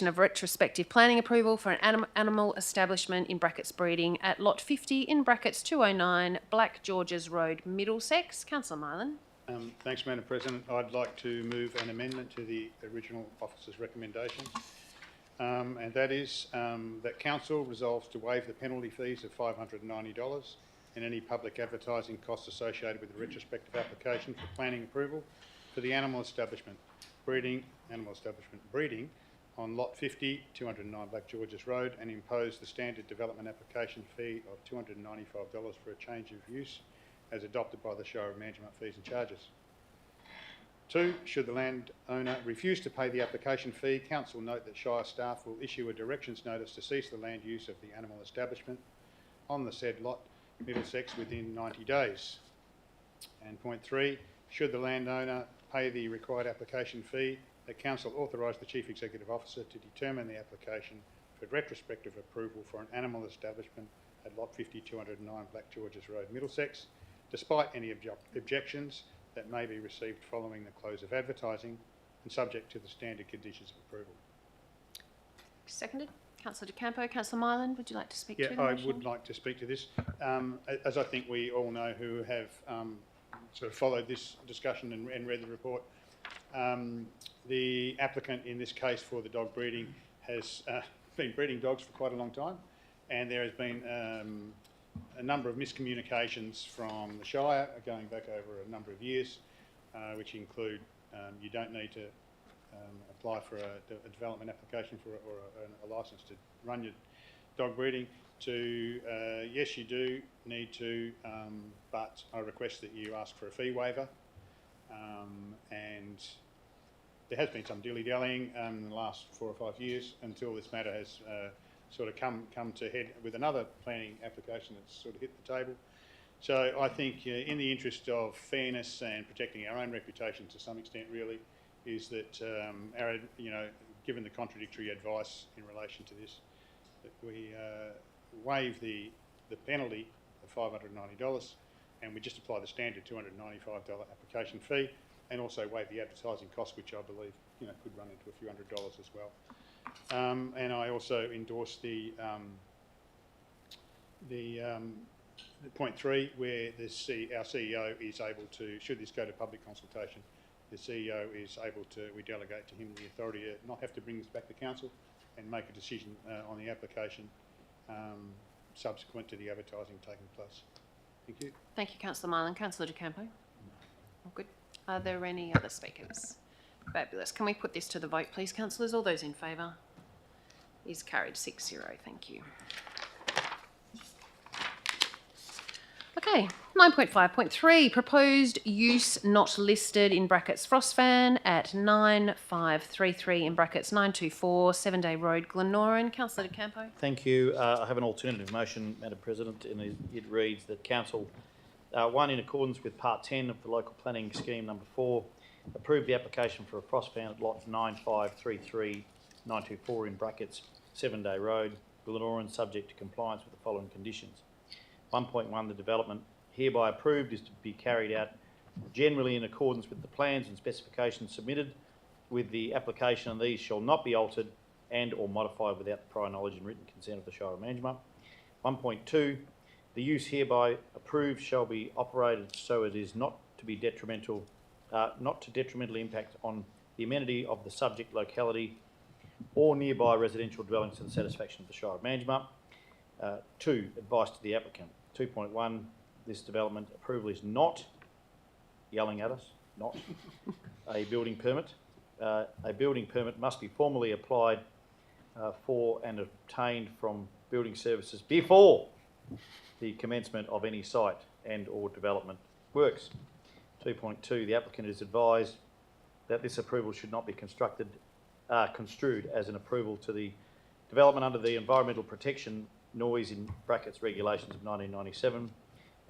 of retrospective planning approval for an animal establishment in brackets breeding at lot 50 in brackets 209 Black Georges Road, Middlesex. Councillor Mylan. Thanks, Madam President. I'd like to move an amendment to the original officer's recommendation. And that is that Council resolves to waive the penalty fees of $590 and any public advertising costs associated with the retrospective application for planning approval for the animal establishment breeding on lot 50, 209 Black Georges Road, and impose the standard development application fee of $295 for a change of use as adopted by the Shire of Manjimup fees and charges. 2, should the landowner refuse to pay the application fee, Council note that Shire staff will issue a directions notice to cease the land use of the animal establishment on the said lot, Middlesex, within 90 days. And point 3, should the landowner pay the required application fee, the Council authorise the Chief Executive Officer to determine the application for retrospective approval for an animal establishment at lot 50, 209 Black Georges Road, Middlesex, despite any objections that may be received following the close of advertising and subject to the standard conditions of approval. Seconded. Councillor De Campo. Councillor Myland, would you like to speak to the I motion? would like to speak to this. As I think we all know who have sort of followed this discussion and read the report, the applicant in this case for the dog breeding has been breeding dogs for quite a long time, and there has been a number of miscommunications from the Shire going back over a number of years, which include you don't need to apply for a development application for or a licence to run your dog breeding, to yes, you do need to, but I request that you ask for a fee waiver. And there has been some dilly-dallying in the last 4 or 5 years until this matter has sort of come to head with another planning application that's sort of hit the table. So I think in the interest of fairness and protecting our own reputation to some extent really, is that given the contradictory advice in relation to this, that we waive the penalty of $590 and we just apply the standard $295 application fee, and also waive the advertising cost, which I believe could run into a few $100s as well. And I also endorse the point 3, where our CEO is able to, should this go to public consultation, the CEO is able to, we delegate to him the authority to not have to bring this back to council and make a decision on the application subsequent to the advertising taking place. Thank you. Thank you, Councillor Myland. Councillor De Campo. All good. Are there any other speakers? Fabulous. Can we put this to the vote, please, councillors? All those in favour? Is carried 6-0. Thank you. Okay, 9.5.3, proposed use not listed in brackets frost fan at 9533 in brackets 924 7-Day Road, Glennoran. Councillor De Campo. Thank you. I have an alternative motion, Madam President, and it reads that Council, 1, in accordance with Part 10 of the Local Planning Scheme Number 4, approve the application for a frost fan at lots 9533 924 in brackets 7-Day Road, Glennoran, subject to compliance with the following conditions. 1.1, the development hereby approved is to be carried out generally in accordance with the plans and specifications submitted, with the application of these shall not be altered and or modified without the prior knowledge and written consent of the Shire of Manjimup. 1.2, the use hereby approved shall be operated so it is not to be detrimental, not to detrimentally impact on the amenity of the subject locality or nearby residential dwellings to the satisfaction of the Shire of Manjimup. 2, advice to the applicant. 2.1, this development approval is not, yelling at us, not a building permit. A building permit must be formally applied for and obtained from building services before the commencement of any site and or development works. 2.2, the applicant is advised that this approval should not be construed as an approval to the development under the Environmental Protection Noise in brackets regulations of 1997,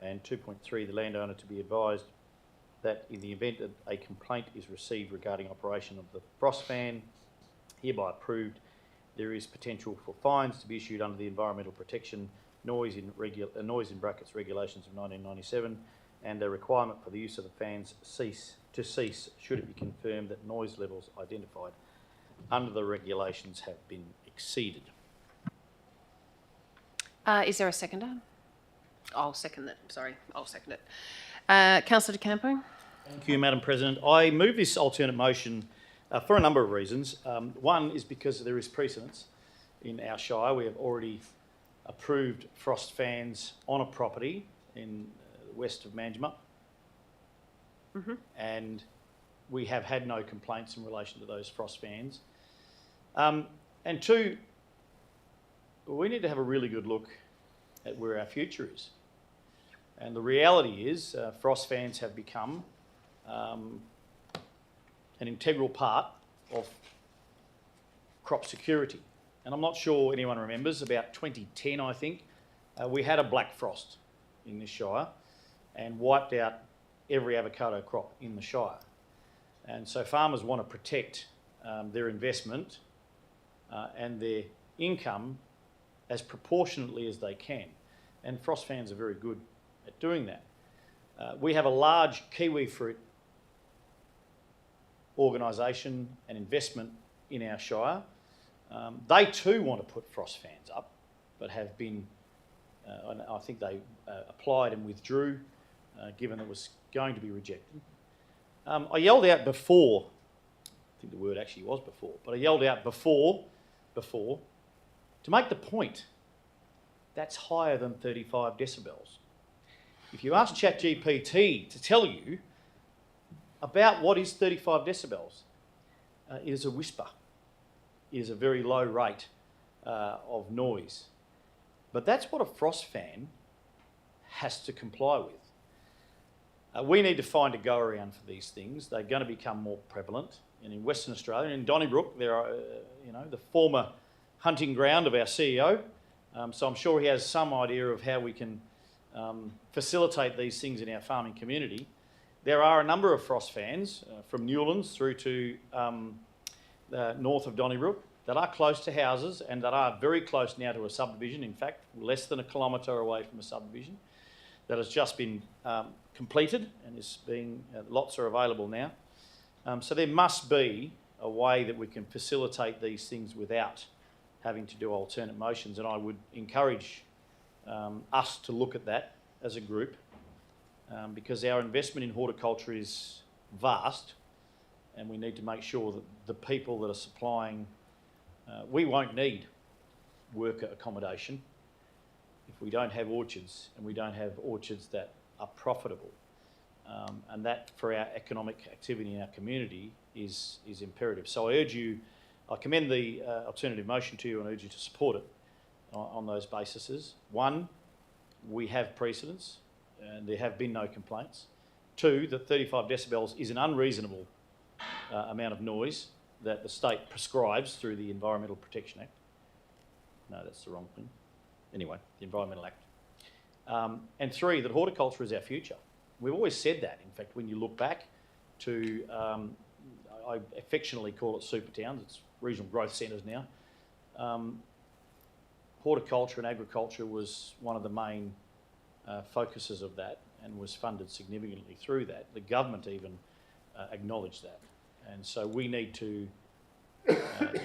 and 2.3, the landowner to be advised that in the event that a complaint is received regarding operation of the frost fan hereby approved, there is potential for fines to be issued under the Environmental Protection Noise in brackets regulations of 1997, and a requirement for the use of the fans cease should it be confirmed that noise levels identified under the regulations have been exceeded. Is there a seconder? I'll second that. Sorry, I'll second it. Councillor De Campo. Thank you, Madam President. I move this alternate motion for a number of reasons. One is because there is precedence in our Shire. We have already approved frost fans on a property in west of Manjimup. And we have had no complaints in relation to those frost fans. And two, we need to have a really good look at where our future is. And the reality is frost fans have become an integral part of crop security. And I'm not sure anyone remembers, about 2010 I think, we had a black frost in this Shire and wiped out every avocado crop in the Shire. And so farmers want to protect their investment and their income as proportionately as they can. And frost fans are very good at doing that. We have a large kiwi fruit organisation and investment in our Shire. They too want to put frost fans up, but have been, I think they applied and withdrew, given it was going to be rejected. I yelled out before, I think the word actually was before, but I yelled out before, to make the point that's higher than 35 decibels. If you ask ChatGPT to tell you about what is 35 decibels, it is a whisper. It is a very low rate of noise. But that's what a frost fan has to comply with. We need to find a go-around for these things. They're going to become more prevalent. And in Western Australia, in Donnybrook, there are, the former hunting ground of our CEO. So I'm sure he has some idea of how we can facilitate these things in our farming community. There are a number of frost fans from Newlands through to north of Donnybrook that are close to houses and that are very close now to a subdivision. In fact, less than a kilometre away from a subdivision that has just been completed and is being, lots are available now. So there must be a way that we can facilitate these things without having to do alternate motions, and I would encourage us to look at that as a group because our investment in horticulture is vast and we need to make sure that the people that are supplying, we won't need worker accommodation if we don't have orchards and we don't have orchards that are profitable. And that for our economic activity in our community is imperative. So I commend the alternative motion to you and urge you to support it on those bases. One, we have precedents and there have been no complaints. Two, that 35 decibels is an unreasonable amount of noise that the state prescribes through the Environmental Protection Act. No, that's the wrong thing. Anyway, the Environmental Act. And three, that horticulture is our future. We've always said that. In fact, when you look back to, I affectionately call it super towns, it's regional growth centres now. Horticulture and agriculture was one of the main focuses of that and was funded significantly through that. The government even acknowledged that. And so we need to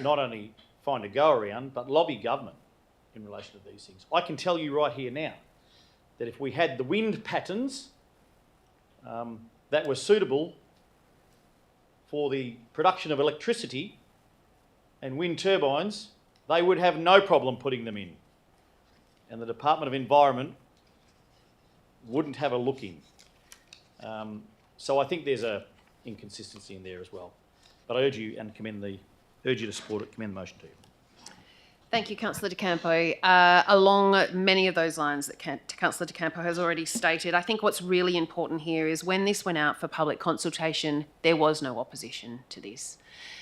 not only find a go-around, but lobby government in relation to these things. I can tell you right here now that if we had the wind patterns that were suitable for the production of electricity and wind turbines, they would have no problem putting them in. And the Department of Environment wouldn't have a look in. So I think there's a inconsistency in there as well. But I urge you and urge you to support it, commend the motion to you. Thank you, Councillor De Campo. Along many of those lines that Councillor De Campo has already stated, I think what's really important here is when this went out for public consultation, there was no opposition to this.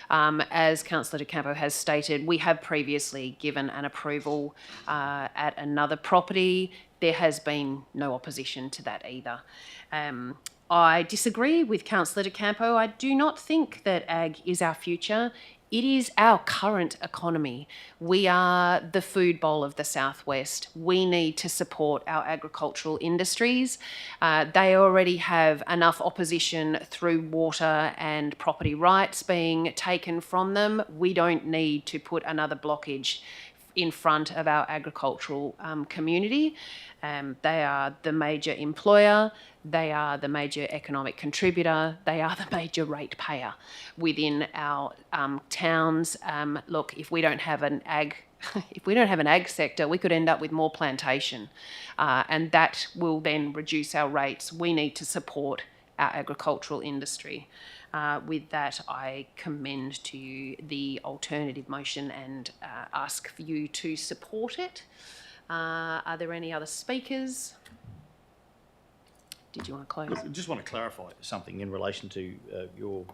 As Councillor De Campo has stated, we have previously given an approval at another property. There has been no opposition to that either. I disagree with Councillor De Campo. I do not think that ag is our future. It is our current economy. We are the food bowl of the Southwest. We need to support our agricultural industries. They already have enough opposition through water and property rights being taken from them. We don't need to put another blockage in front of our agricultural community. They are the major employer, they are the major economic contributor, they are the major ratepayer within our towns. Look, if we don't have an ag sector, we could end up with more plantation, and that will then reduce our rates. We need to support our agricultural industry. With that, I commend to you the alternative motion and ask for you to support it. Are there any other speakers? Did you want to close? Look, I just want to clarify something in relation to your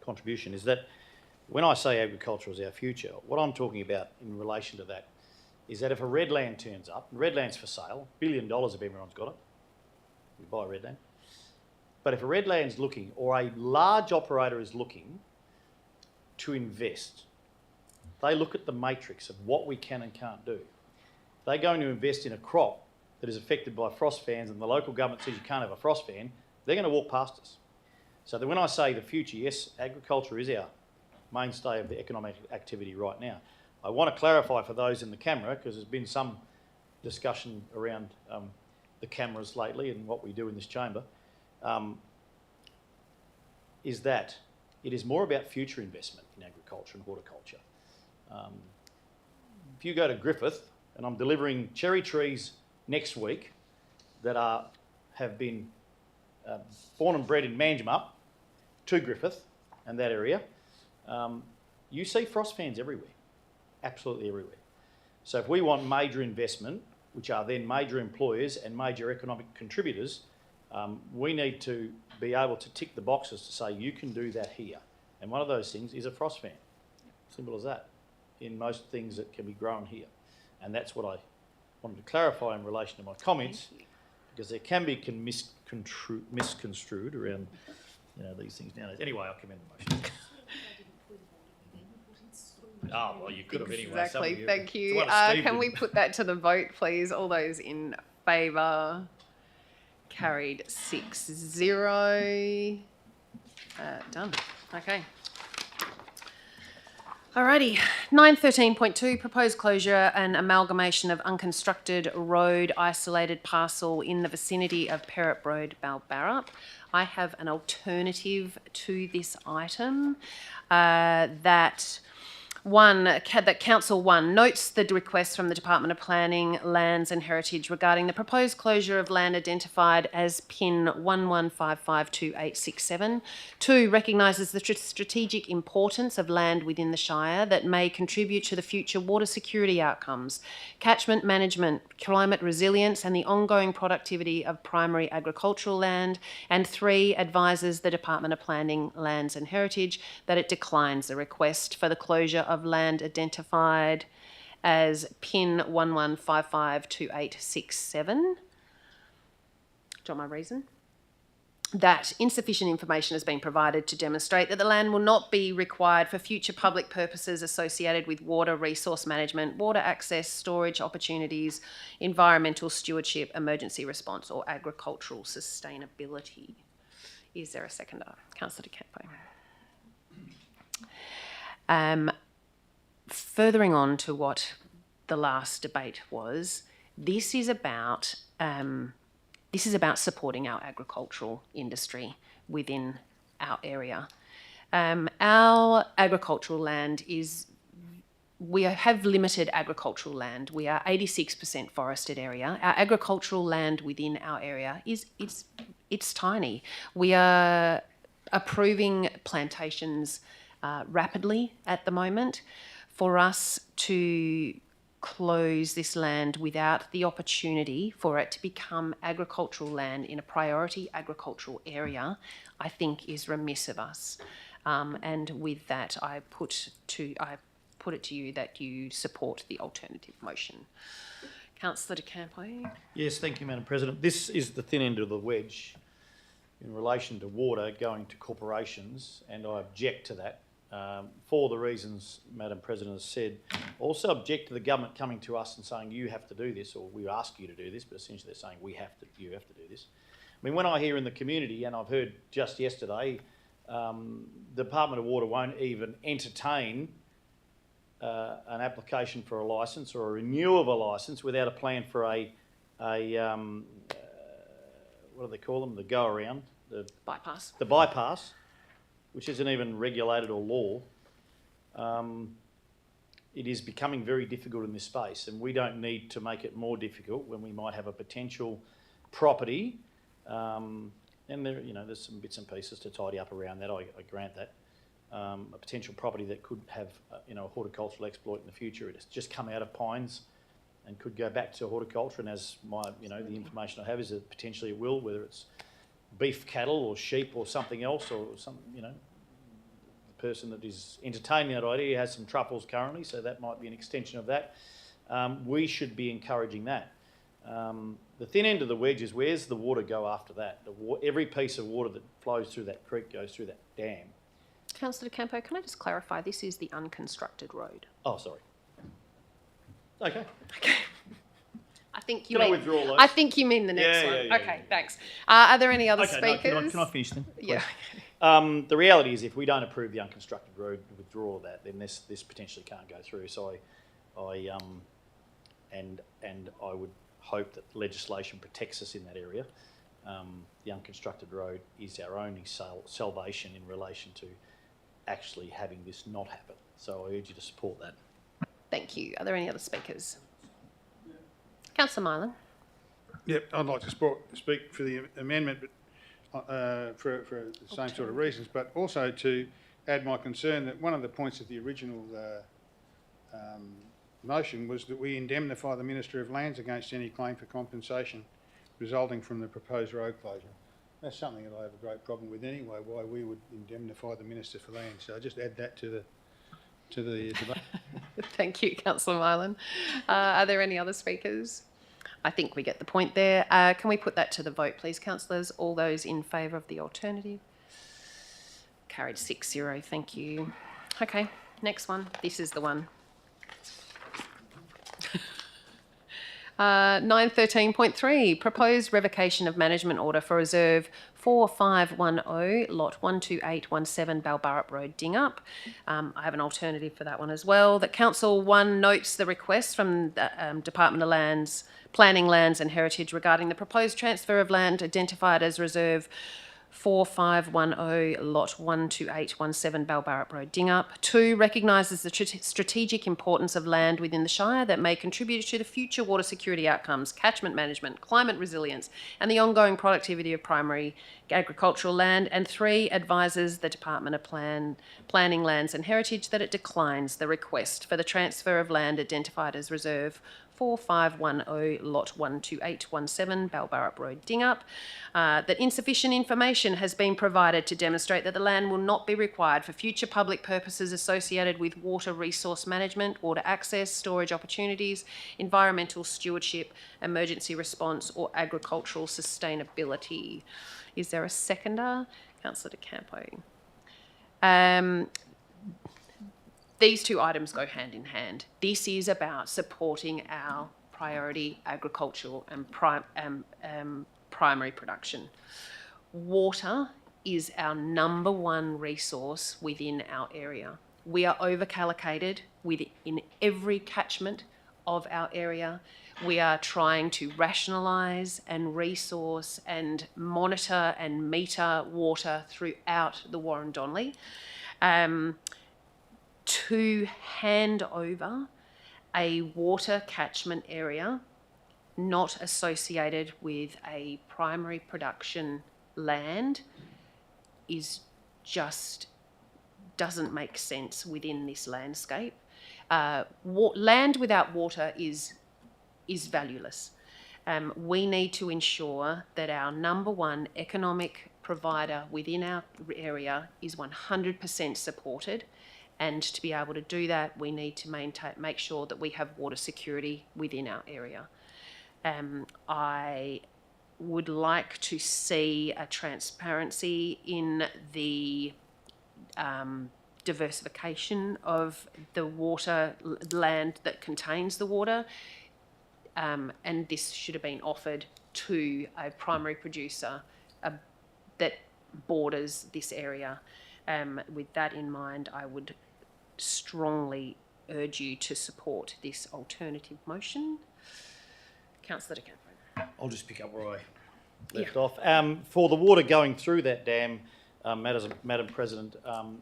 contribution, is that when I say agriculture is our future, what I'm talking about in relation to that is that if a red land turns up, and red land's for sale, $1 billion if everyone's got it, you buy red land. But if a red land's looking, or a large operator is looking to invest, they look at the matrix of what we can and can't do. They're going to invest in a crop that is affected by frost fans and the local government says you can't have a frost fan, they're going to walk past us. So that when I say the future, yes, agriculture is our mainstay of the economic activity right now. I want to clarify for those in the camera, because there's been some discussion around the cameras lately and what we do in this chamber, is that it is more about future investment in agriculture and horticulture. If you go to Griffith, and I'm delivering cherry trees next week that have been born and bred in Manjimup to Griffith and that area, you see frost fans everywhere, absolutely everywhere. So if we want major investment, which are then major employers and major economic contributors, we need to be able to tick the boxes to say you can do that here. And one of those things is a frost fan, simple as that, in most things that can be grown here. And that's what I wanted to clarify in relation to my comments, because there can be misconstrued around these things nowadays. Anyway, I'll commend the motion. Oh, well, you could have anyway. Exactly, thank you. Can we put that to the vote, please? All those in favour? Carried 6-0. Done. Okay. Alrighty. 9.13.2, proposed closure and amalgamation of unconstructed road isolated parcel in the vicinity of Perrott Road, Balbarra. I have an alternative to this item that Council 1 notes the request from the Department of Planning, Lands and Heritage regarding the proposed closure of land identified as PIN 11552867. 2, recognises the strategic importance of land within the Shire that may contribute to the future water security outcomes, catchment management, climate resilience and the ongoing productivity of primary agricultural land. And 3, advises the Department of Planning, Lands and Heritage that it declines the request for the closure of land identified as PIN 11552867. Do you want my reason? That insufficient information has been provided to demonstrate that the land will not be required for future public purposes associated with water resource management, water access, storage opportunities, environmental stewardship, emergency response or agricultural sustainability. Is there a seconder? Councillor De Campo. Furthering on to what the last debate was, this is about supporting our agricultural industry within our area. Our agricultural land we have limited agricultural land. We are 86% forested area. Our agricultural land within our area it's tiny. We are approving plantations rapidly at the moment. For us to close this land without the opportunity for it to become agricultural land in a priority agricultural area, I think is remiss of us. And with that, I put it to you that you support the alternative motion. Councillor De Campo. Yes, thank you, Madam President. This is the thin end of the wedge in relation to water going to corporations, and I object to that. For the reasons Madam President has said. Also object to the government coming to us and saying you have to do this, or we ask you to do this, but essentially they're saying you have to do this. I mean, when I hear in the community, and I've heard just yesterday, the Department of Water won't even entertain an application for a licence or a renewal of a licence without a plan for a what do they call them? The go around, the Bypass. The bypass, which isn't even regulated or law. It is becoming very difficult in this space, and we don't need to make it more difficult when we might have a potential property And there, there's some bits and pieces to tidy up around that. I grant that. A potential property that could have, a horticultural exploit in the future. It has just come out of pines and could go back to horticulture. And as the information I have is that potentially it will, whether it's beef cattle or sheep or something else, or some, the person that is entertaining that idea has some truffles currently, so that might be an extension of that. We should be encouraging that. The thin end of the wedge is, where's the water go after that? Every piece of water that flows through that creek goes through that dam. Councillor De Campo, can I just clarify, this is the unconstructed road? Oh, sorry. Okay. Okay. I think you Can I mean, withdraw those? I think you mean the next one. Yeah, Okay, thanks. Are there any other Okay, no, speakers? can I finish then? Yeah. The reality is, if we don't approve the unconstructed road withdrawal of that, then this potentially can't go through. So I would hope that legislation protects us in that area. The unconstructed road is our only salvation in relation to actually having this not happen. So I urge you to support that. Thank you. Are there any other speakers? Councillor Mylan. Yep, I'd like to speak for the amendment, but for the same sort of reasons, but also to add my concern that one of the points of the original motion was that we indemnify the Minister of Lands against any claim for compensation resulting from the proposed road closure. That's something that I have a great problem with anyway, why we would indemnify the Minister for Land. So I just add that to the debate. Thank you, Councillor Mylan. Are there any other speakers? I think we get the point there. Can we put that to the vote, please, councillors? All those in favour of the alternative? Carried 6-0, thank you. Okay, next one. This is the one. 913.3, proposed revocation of management order for Reserve 4510, lot 12817 Balbarrup Road, Dingup. I have an alternative for that one as well. That Council 1 notes the request from the Department of Planning, Lands and Heritage regarding the proposed transfer of land identified as Reserve 4510, lot 12817 Balbarrup Road, Dingup. 2, recognises the strategic importance of land within the Shire that may contribute to the future water security outcomes, catchment management, climate resilience and the ongoing productivity of primary agricultural land. And 3, advises the Department of Planning, Lands and Heritage that it declines the request for the transfer of land identified as Reserve 4510, lot 12817 Balbarrup Road, Dingup. That insufficient information has been provided to demonstrate that the land will not be required for future public purposes associated with water resource management, water access, storage opportunities, environmental stewardship, emergency response or agricultural sustainability. Is there a seconder? Councillor De Campo. These two items go hand in hand. This is about supporting our priority agricultural and primary production. Water is our number one resource within our area. We are overcallocated in every catchment of our area. We are trying to rationalise and resource and monitor and meter water throughout the Warren-Donnelly. To hand over a water catchment area not associated with a primary production land is just doesn't make sense within this landscape. Land without water is valueless. We need to ensure that our number one economic provider within our area is 100% supported. And to be able to do that, we need to make sure that we have water security within our area. I would like to see a transparency in the diversification of the water land that contains the water. And this should have been offered to a primary producer that borders this area. With that in mind, I would strongly urge you to support this alternative motion. Councillor De Campo. I'll just pick up where I left off. For the water going through that dam, Madam President,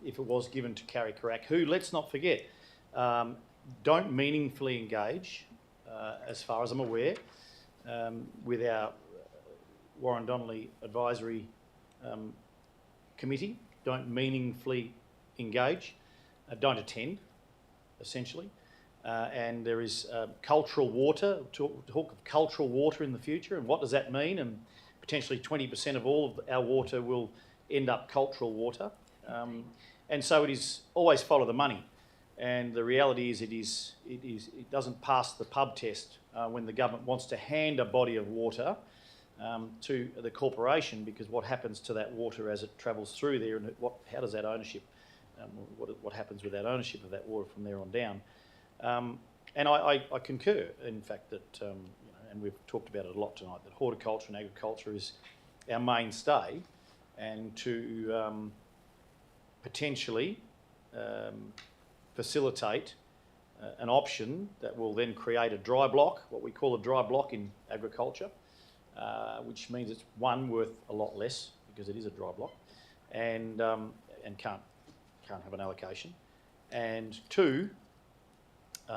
if it was given to Carrie Carac, who, let's not forget, don't meaningfully engage, as far as I'm aware, with our Warren-Donnelly advisory committee, don't meaningfully engage, don't attend, essentially. And there is cultural water, talk of cultural water in the future, and what does that mean? And potentially 20% of all of our water will end up cultural water. And so it is always follow the money. And the reality is it doesn't pass the pub test when the government wants to hand a body of water to the corporation, because what happens to that water as it travels through there, and how does that ownership, what happens with that ownership of that water from there on down? And I concur, in fact, that, and we've talked about it a lot tonight, that horticulture and agriculture is our mainstay, and to potentially facilitate an option that will then create a dry block, what we call a dry block in agriculture, which means it's one, worth a lot less because it is a dry block, and can't have an allocation, and two,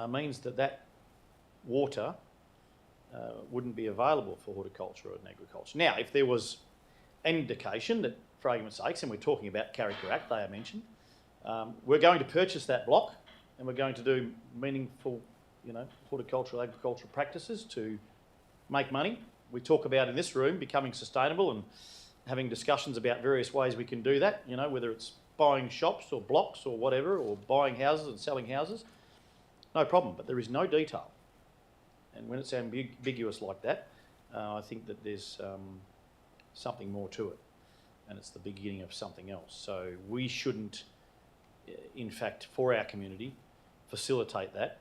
means that water wouldn't be available for horticulture and agriculture. Now, if there was an indication that, for argument's sake, and we're talking about Character Act, they are mentioned, we're going to purchase that block and we're going to do meaningful, horticultural, agricultural practices to make money. We talk about in this room becoming sustainable and having discussions about various ways we can do that, whether it's buying shops or blocks or whatever, or buying houses and selling houses. No problem, but there is no detail. And when it's ambiguous like that, I think that there's something more to it, and it's the beginning of something else. So we shouldn't, in fact, for our community, facilitate that.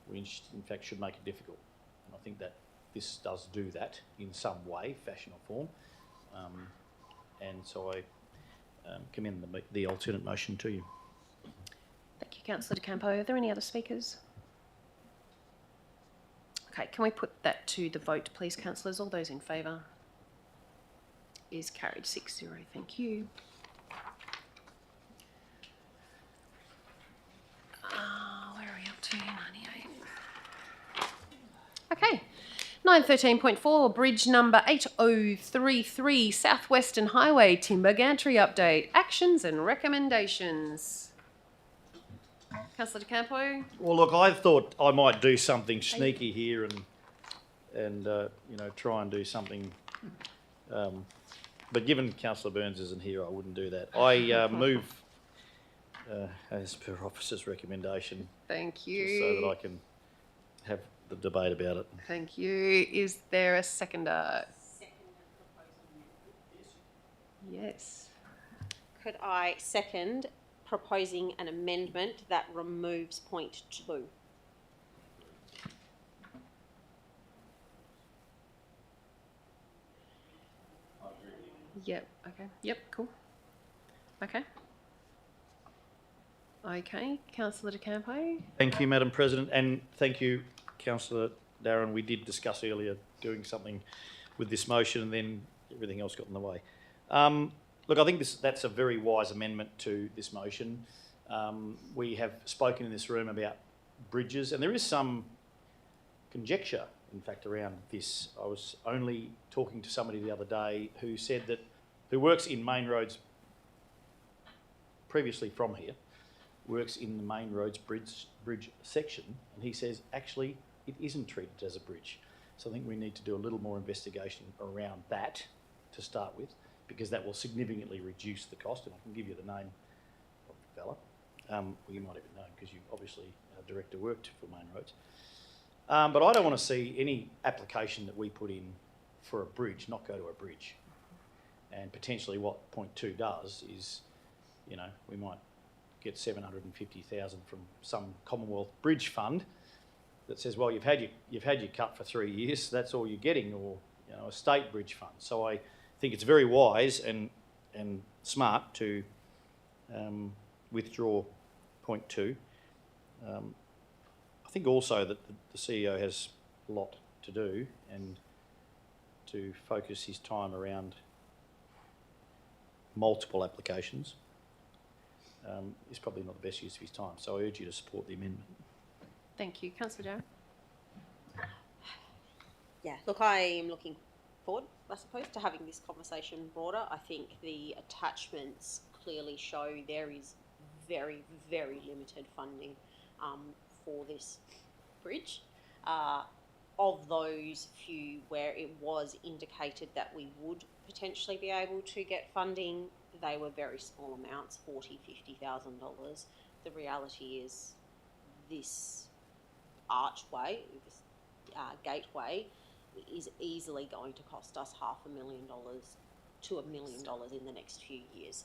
We, in fact, should make it difficult. And I think that this does do that in some way, fashion or form. And so I commend the alternate motion to you. Thank you, Councillor De Campo. Are there any other speakers? Okay, can we put that to the vote, please, councillors? All those in favour? Is carried 6-0. Thank you. Where are we up to? 98. Okay. 913.4, bridge number 8033, Southwestern Highway timber gantry update. Actions and recommendations. Councillor De Campo. Well, look, I thought I might do something sneaky here and try and do something. But given Councillor Burns isn't here, I wouldn't do that. I move as per officer's recommendation. Thank you. Just so that I can have the debate about it. Thank you. Is there a seconder? Yes. Could I second proposing an amendment that removes point 2? Yep. Okay. Yep. Cool. Okay. Okay. Councillor De Campo. Thank you, Madam President, and thank you, Councillor Darren. We did discuss earlier doing something with this motion, and then everything else got in the way. Look, I think that's a very wise amendment to this motion. We have spoken in this room about bridges, and there is some conjecture, in fact, around this. I was only talking to somebody the other day who said that, who works in main roads previously from here, works in the main roads bridge section, and he says actually it isn't treated as a bridge. So I think we need to do a little more investigation around that to start with, because that will significantly reduce the cost, and I can give you the name of the fella. Well, you might even know, because you obviously, Director, worked for main roads. But I don't want to see any application that we put in for a bridge not go to a bridge. And potentially what point 2 does is, we might get 750,000 from some Commonwealth Bridge Fund that says, well, you've had your cut for 3 years, that's all you're getting, or a state bridge fund. So I think it's very wise and smart to withdraw point 2. I think also that the CEO has a lot to do, and to focus his time around multiple applications is probably not the best use of his time. So I urge you to support the amendment. Thank you. Councillor Darren. Yeah, look, I am looking forward, I suppose, to having this conversation broader. I think the attachments clearly show there is very, very limited funding for this bridge. Of those few where it was indicated that we would potentially be able to get funding, they were very small amounts, $40,000-$50,000. The reality is this archway, this gateway, is easily going to cost us $500,000 to $1 million in the next few years.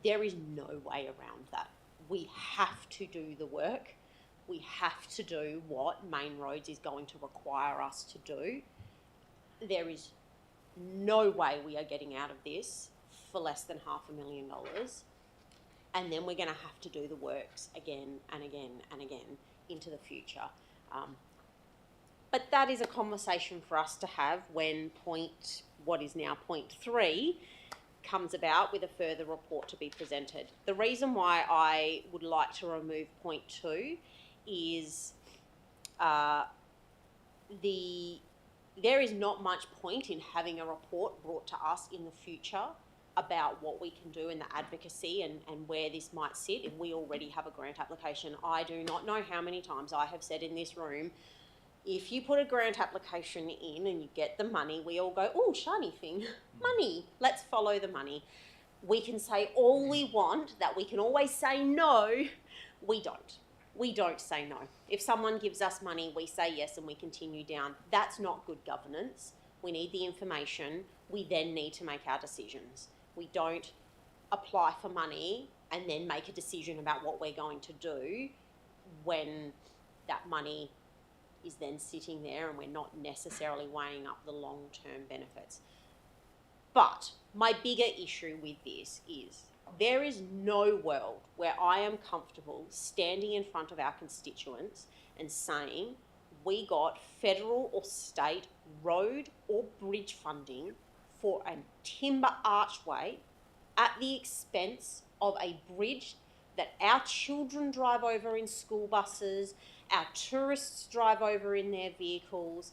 There is no way around that. We have to do the work. We have to do what Main Roads is going to require us to do. There is no way we are getting out of this for less than $500,000. And then we're going to have to do the works again and again and again into the future. But that is a conversation for us to have when what is now point 3 comes about with a further report to be presented. The reason why I would like to remove point 2 is there is not much point in having a report brought to us in the future about what we can do in the advocacy and where this might sit if we already have a grant application. I do not know how many times I have said in this room, if you put a grant application in and you get the money, we all go, oh, shiny thing, money, let's follow the money. We can say all we want, that we can always say no. We don't. We don't say no. If someone gives us money, we say yes and we continue down. That's not good governance. We need the information. We then need to make our decisions. We don't apply for money and then make a decision about what we're going to do when that money is then sitting there and we're not necessarily weighing up the long-term benefits. But my bigger issue with this is there is no world where I am comfortable standing in front of our constituents and saying we got federal or state road or bridge funding for a timber archway at the expense of a bridge that our children drive over in school buses, our tourists drive over in their vehicles.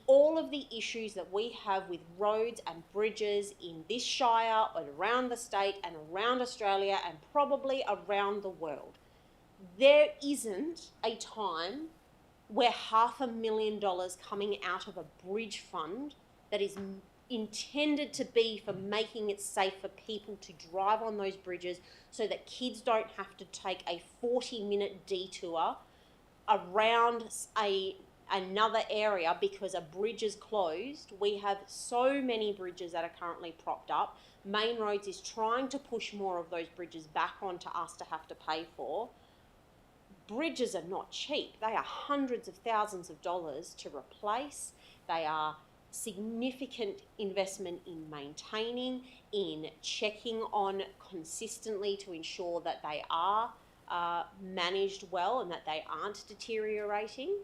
All of the issues that we have with roads and bridges in this Shire and around the state and around Australia and probably around the world. There isn't a time where $500,000 coming out of a bridge fund that is intended to be for making it safe for people to drive on those bridges so that kids don't have to take a 40-minute detour around another area because a bridge is closed. We have so many bridges that are currently propped up. Main Roads is trying to push more of those bridges back onto us to have to pay for. Bridges are not cheap. They are hundreds of thousands of dollars to replace. They are significant investment in maintaining, in checking on consistently to ensure that they are managed well and that they aren't deteriorating.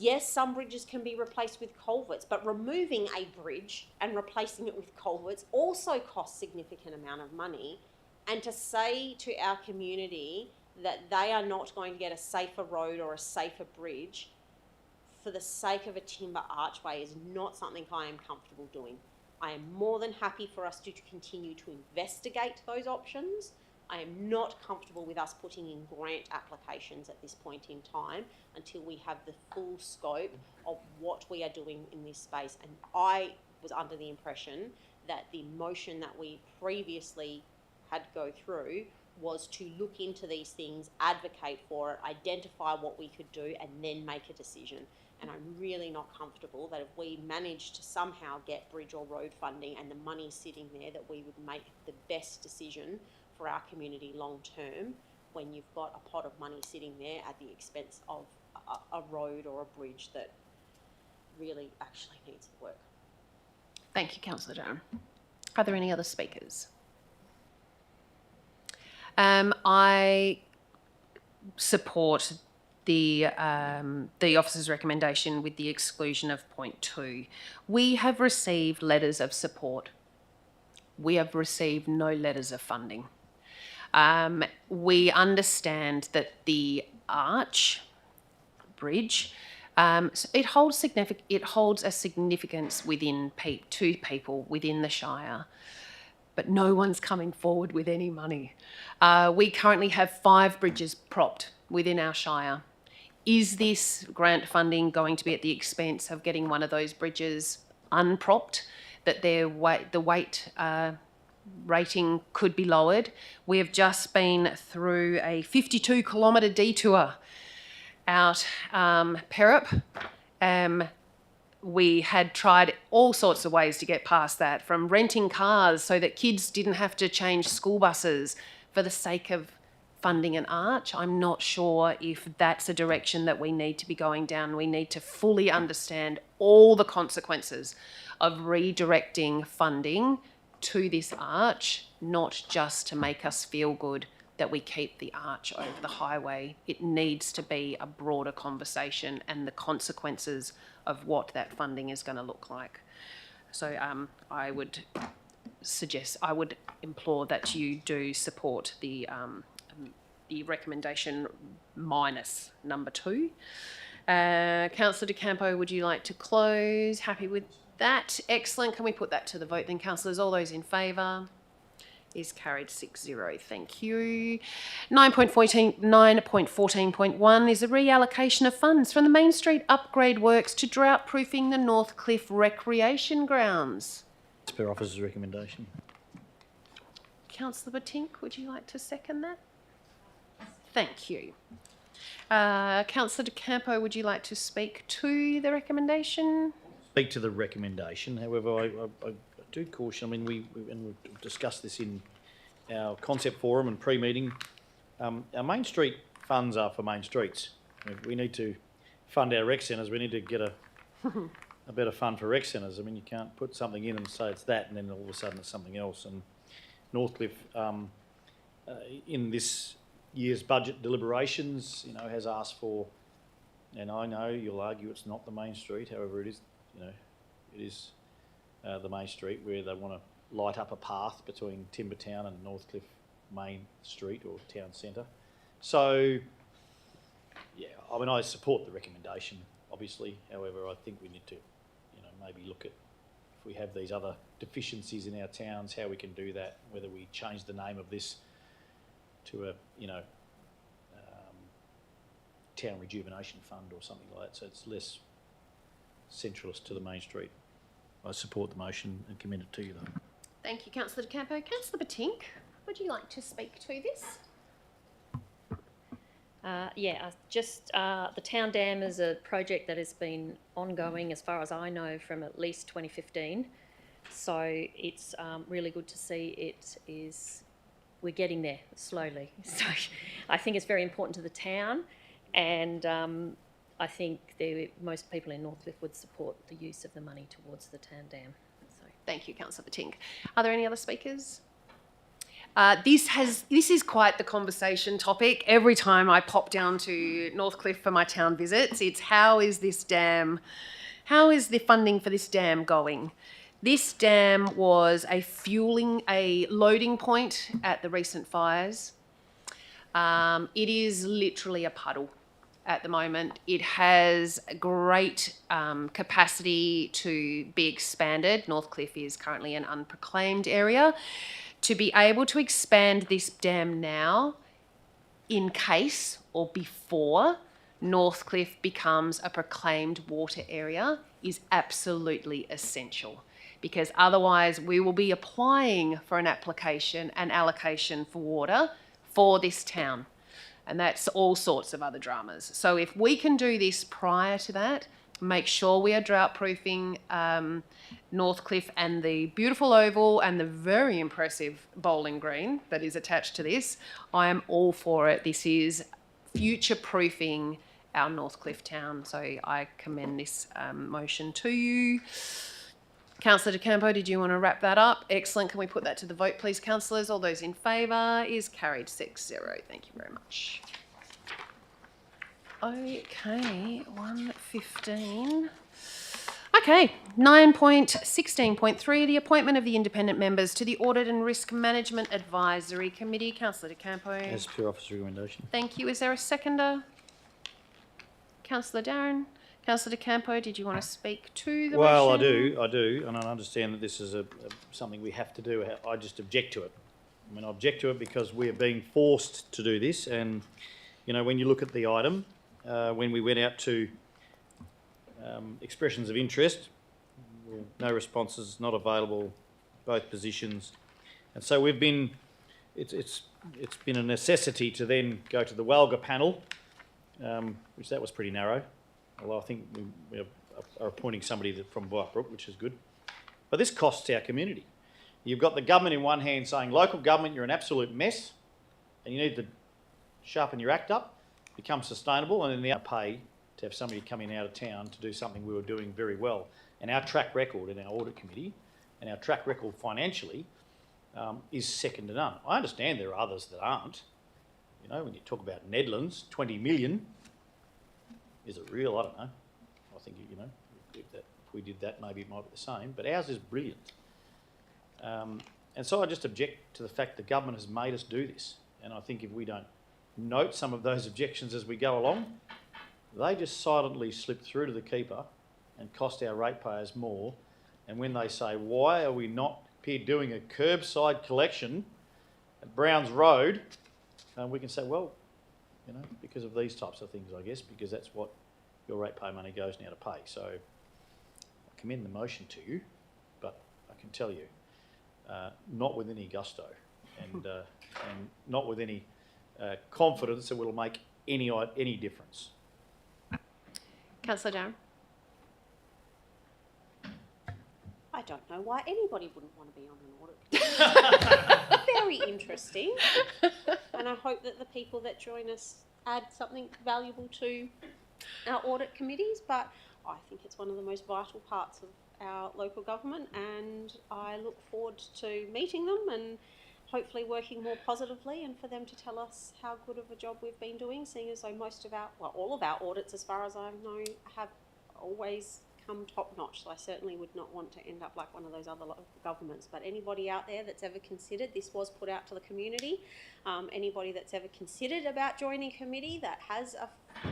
Yes, some bridges can be replaced with culverts, but removing a bridge and replacing it with culverts also costs a significant amount of money. And to say to our community that they are not going to get a safer road or a safer bridge for the sake of a timber archway is not something I am comfortable doing. I am more than happy for us to continue to investigate those options. I am not comfortable with us putting in grant applications at this point in time until we have the full scope of what we are doing in this space. And I was under the impression that the motion that we previously had to go through was to look into these things, advocate for it, identify what we could do, and then make a decision. And I'm really not comfortable that if we manage to somehow get bridge or road funding and the money sitting there, that we would make the best decision for our community long term when you've got a pot of money sitting there at the expense of a road or a bridge that really actually needs the work. Thank you, Councillor Durham. Are there any other speakers? I support the officer's recommendation with the exclusion of point 2. We have received letters of support. We have received no letters of funding. We understand that the arch bridge So it holds a significance within to people within the Shire, but no one's coming forward with any money. We currently have 5 bridges propped within our Shire. Is this grant funding going to be at the expense of getting one of those bridges unpropped, that the weight rating could be lowered? We have just been through a 52-kilometre detour out Perup. We had tried all sorts of ways to get past that, from renting cars so that kids didn't have to change school buses for the sake of funding an arch. I'm not sure if that's a direction that we need to be going down. We need to fully understand all the consequences of redirecting funding to this arch, not just to make us feel good that we keep the arch over the highway. It needs to be a broader conversation and the consequences of what that funding is going to look like. So I would implore that you do support the recommendation minus number 2. Councillor De Campo, would you like to close? Happy with that? Excellent. Can we put that to the vote then, councillors? All those in favour? Is carried 6-0. Thank you. 9.14.1 is a reallocation of funds from the Main Street upgrade works to drought-proofing the Northcliffe recreation grounds. As per officer's recommendation. Councillor Batink, would you like to second that? Thank you. Councillor De Campo, would you like to speak to the recommendation? Speak to the recommendation. However, I do caution. I mean, we've discussed this in our concept forum and pre-meeting. Our Main Street funds are for main streets. If we need to fund our rec centres, we need to get a better fund for rec centres. I mean, you can't put something in and say it's that, and then all of a sudden it's something else. And Northcliffe, in this year's budget deliberations, has asked for, and I know you'll argue it's not the main street. However, it is. It is. The main street, where they want to light up a path between Timbertown and Northcliffe Main Street or Town Centre. So, yeah, I mean, I support the recommendation, obviously. However, I think we need to, maybe look at, if we have these other deficiencies in our towns, how we can do that, whether we change the name of this to a, town rejuvenation fund or something like that, so it's less centralist to the main street. I support the motion and commend it to you, though. Thank you, Councillor De Campo. Councillor Batink, would you like to speak to this? The Town Dam is a project that has been ongoing, as far as I know, from at least 2015. So it's really good to see we're getting there slowly. So I think it's very important to the town, and I think most people in Northcliffe would support the use of the money towards the Town Dam. So. Thank you, Councillor Batink. Are there any other speakers? This is quite the conversation topic. Every time I pop down to Northcliffe for my town visits, it's how is the funding for this dam going? This dam was a loading point at the recent fires. It is literally a puddle at the moment. It has great capacity to be expanded. Northcliffe is currently an unproclaimed area. To be able to expand this dam now, in case or before Northcliffe becomes a proclaimed water area, is absolutely essential, because otherwise we will be applying for an application and allocation for water for this town. And that's all sorts of other dramas. So if we can do this prior to that, make sure we are drought-proofing Northcliffe and the beautiful oval and the very impressive bowling green that is attached to this, I am all for it. This is future-proofing our Northcliffe town. So I commend this motion to you. Councillor De Campo, did you want to wrap that up? Excellent. Can we put that to the vote, please, councillors? All those in favour? Is carried 6-0. Thank you very much. Okay, 1:15. Okay, 9.16.3, the appointment of the independent members to the Audit and Risk Management Advisory Committee. Councillor De Campo. As per officer's recommendation. Thank you. Is there a seconder? Councillor Darren. Councillor De Campo, did you want to speak to the Well, motion? I do, and I understand that this is something we have to do. I just object to it. I mean, I object to it because we are being forced to do this, and, you know, when you look at the item, when we went out to expressions of interest, no responses, not available, both positions, and so we've been. It's been a necessity to then go to the Walga panel, which that was pretty narrow. Although I think we are appointing somebody from Whitebrook, which is good. But this costs our community. You've got the government in one hand saying, local government, you're an absolute mess, and you need to sharpen your act up, become sustainable, and then the pay to have somebody coming out of town to do something we were doing very well. And our track record in our audit committee, and our track record financially, is second to none. I understand there are others that aren't. You know, when you talk about Nedlands, 20 million, is it real? I don't know. I think, you know, if we did that, maybe it might be the same. But ours is brilliant. And so I just object to the fact the government has made us do this. And I think if we don't note some of those objections as we go along, they just silently slip through to the keeper and cost our ratepayers more. And when they say, why are we not here doing a curbside collection at Browns Road, we can say, well, you know, because of these types of things, I guess, because that's what your ratepayer money goes now to pay. So I commend the motion to you, but I can tell you, not with any gusto and not with any confidence that will make any difference. Councillor Darren? I don't know why anybody wouldn't want to be on an audit committee. Very interesting. And I hope that the people that join us add something valuable to our audit committees, but I think it's one of the most vital parts of our local government, and I look forward to meeting them and hopefully working more positively, and for them to tell us how good of a job we've been doing, seeing as though all of our audits, as far as I know, have always come top notch. So I certainly would not want to end up like one of those other local governments. But anybody out there that's ever considered, this was put out to the community, anybody that's ever considered about joining a committee that has a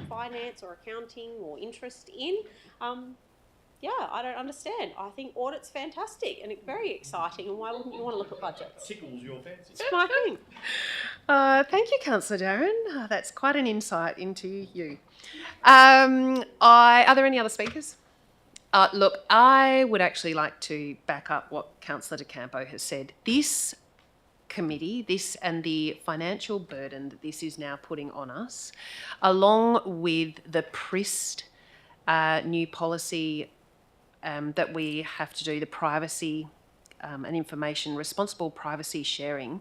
finance or accounting or interest in, yeah, I don't understand. I think audit's fantastic and it's very exciting, and why wouldn't you want to look at budgets? Tickles your fancy. It's my thing. Thank you, Councillor Darren. That's quite an insight into you. Are there any other speakers? Look, I would actually like to back up what Councillor De Campo has said. This committee, this and the financial burden that this is now putting on us, along with the PRIST new policy that we have to do, the privacy and information, responsible privacy sharing,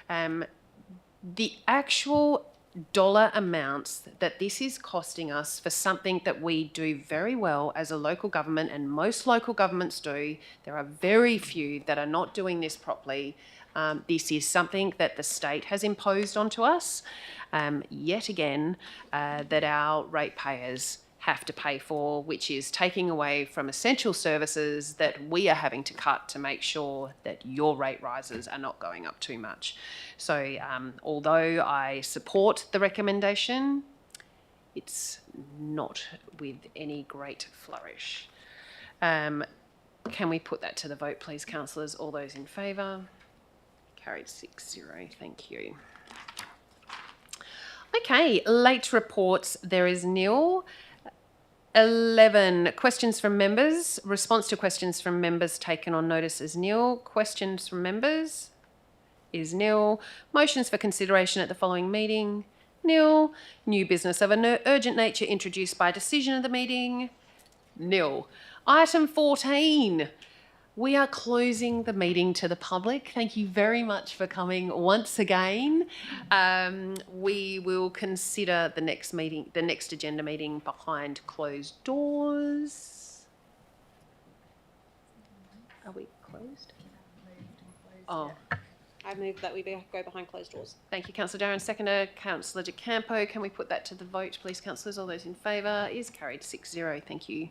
the actual dollar amounts that this is costing us for something that we do very well as a local government, and most local governments do. There are very few that are not doing this properly. This is something that the state has imposed onto us, yet again, that our ratepayers have to pay for, which is taking away from essential services that we are having to cut to make sure that your rate rises are not going up too much. So although I support the recommendation, it's not with any great flourish. Can we put that to the vote, please, councillors? All those in favour? Carried 6-0. Thank you. Okay, late reports. There is nil. 11, questions from members. Response to questions from members taken on notice is nil. Questions from members is nil. Motions for consideration at the following meeting, nil. New business of an urgent nature introduced by decision of the meeting, nil. Item 14. We are closing the meeting to the public. Thank you very much for coming once again. We will consider the next meeting, the next agenda meeting, behind closed doors. Are we closed? Oh, I move that we go behind closed doors. thank you, Councillor Darren. Seconder, Councillor De Campo. Can we put that to the vote, please, councillors? All those in favour? Is carried 6-0. Thank you.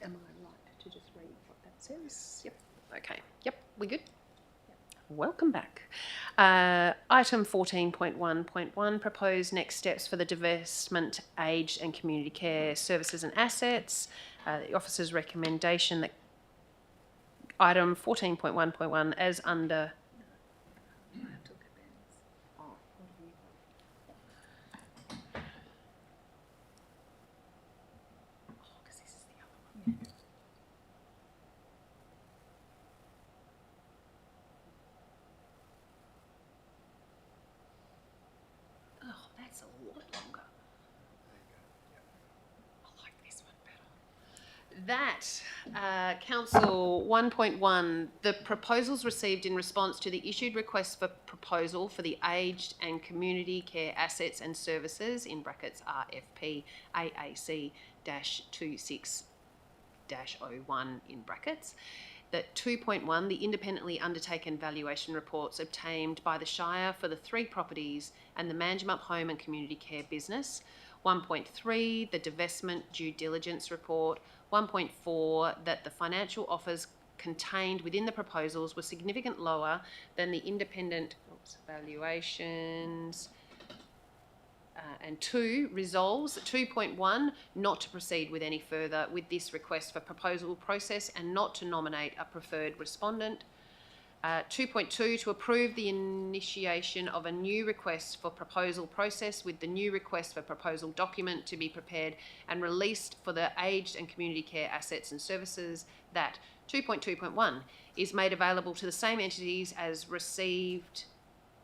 am I right to just read what that says? Yep. Okay. Yep. We good? Welcome back. Item 14.1.1, proposed next steps for the divestment, aged and community care services and assets. The officer's recommendation that item 14.1.1 as under... Oh, that's a lot longer. I like this one better. That, Council 1.1, the proposals received in response to the issued request for proposal for the aged and community care assets and services, in brackets RFP AAC -26-01 in brackets. That 2.1, the independently undertaken valuation reports obtained by the Shire for the 3 properties and the Manjimup home and community care business. 1.3, the divestment due diligence report. 1.4, that the financial offers contained within the proposals were significantly lower than the independent valuations. And 2, resolves 2.1, not to proceed with any further with this request for proposal process and not to nominate a preferred respondent. 2.2, to approve the initiation of a new request for proposal process with the new request for proposal document to be prepared and released for the aged and community care assets and services. That 2.2.1 is made available to the same entities as received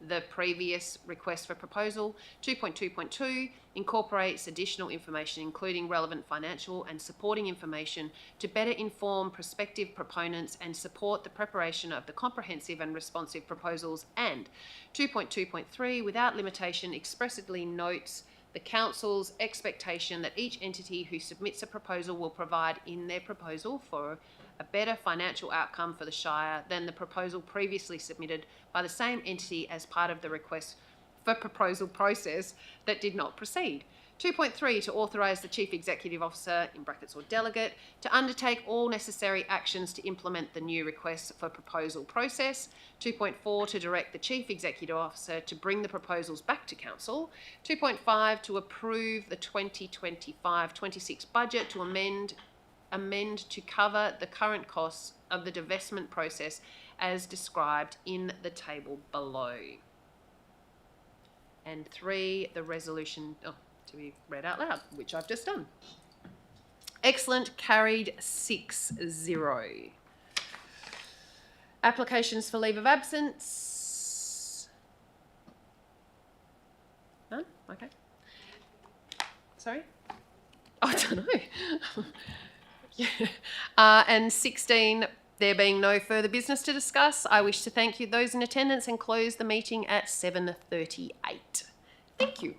the previous request for proposal. 2.2.2 incorporates additional information, including relevant financial and supporting information, to better inform prospective proponents and support the preparation of the comprehensive and responsive proposals. And 2.2.3, without limitation, expressly notes the Council's expectation that each entity who submits a proposal will provide in their proposal for a better financial outcome for the Shire than the proposal previously submitted by the same entity as part of the request for proposal process that did not proceed. 2.3, to authorise the Chief Executive Officer, in brackets or delegate, to undertake all necessary actions to implement the new request for proposal process. 2.4, to direct the Chief Executive Officer to bring the proposals back to Council. 2.5, to approve the 2025-26 budget to amend to cover the current costs of the divestment process as described in the table below. And 3, the resolution to be read out loud, which I've just done. Excellent, carried 6-0. Applications for leave of absence. None? Okay. Sorry? I don't know. And 16, there being no further business to discuss, I wish to thank you, those in attendance, and close the meeting at 7:38. Thank you.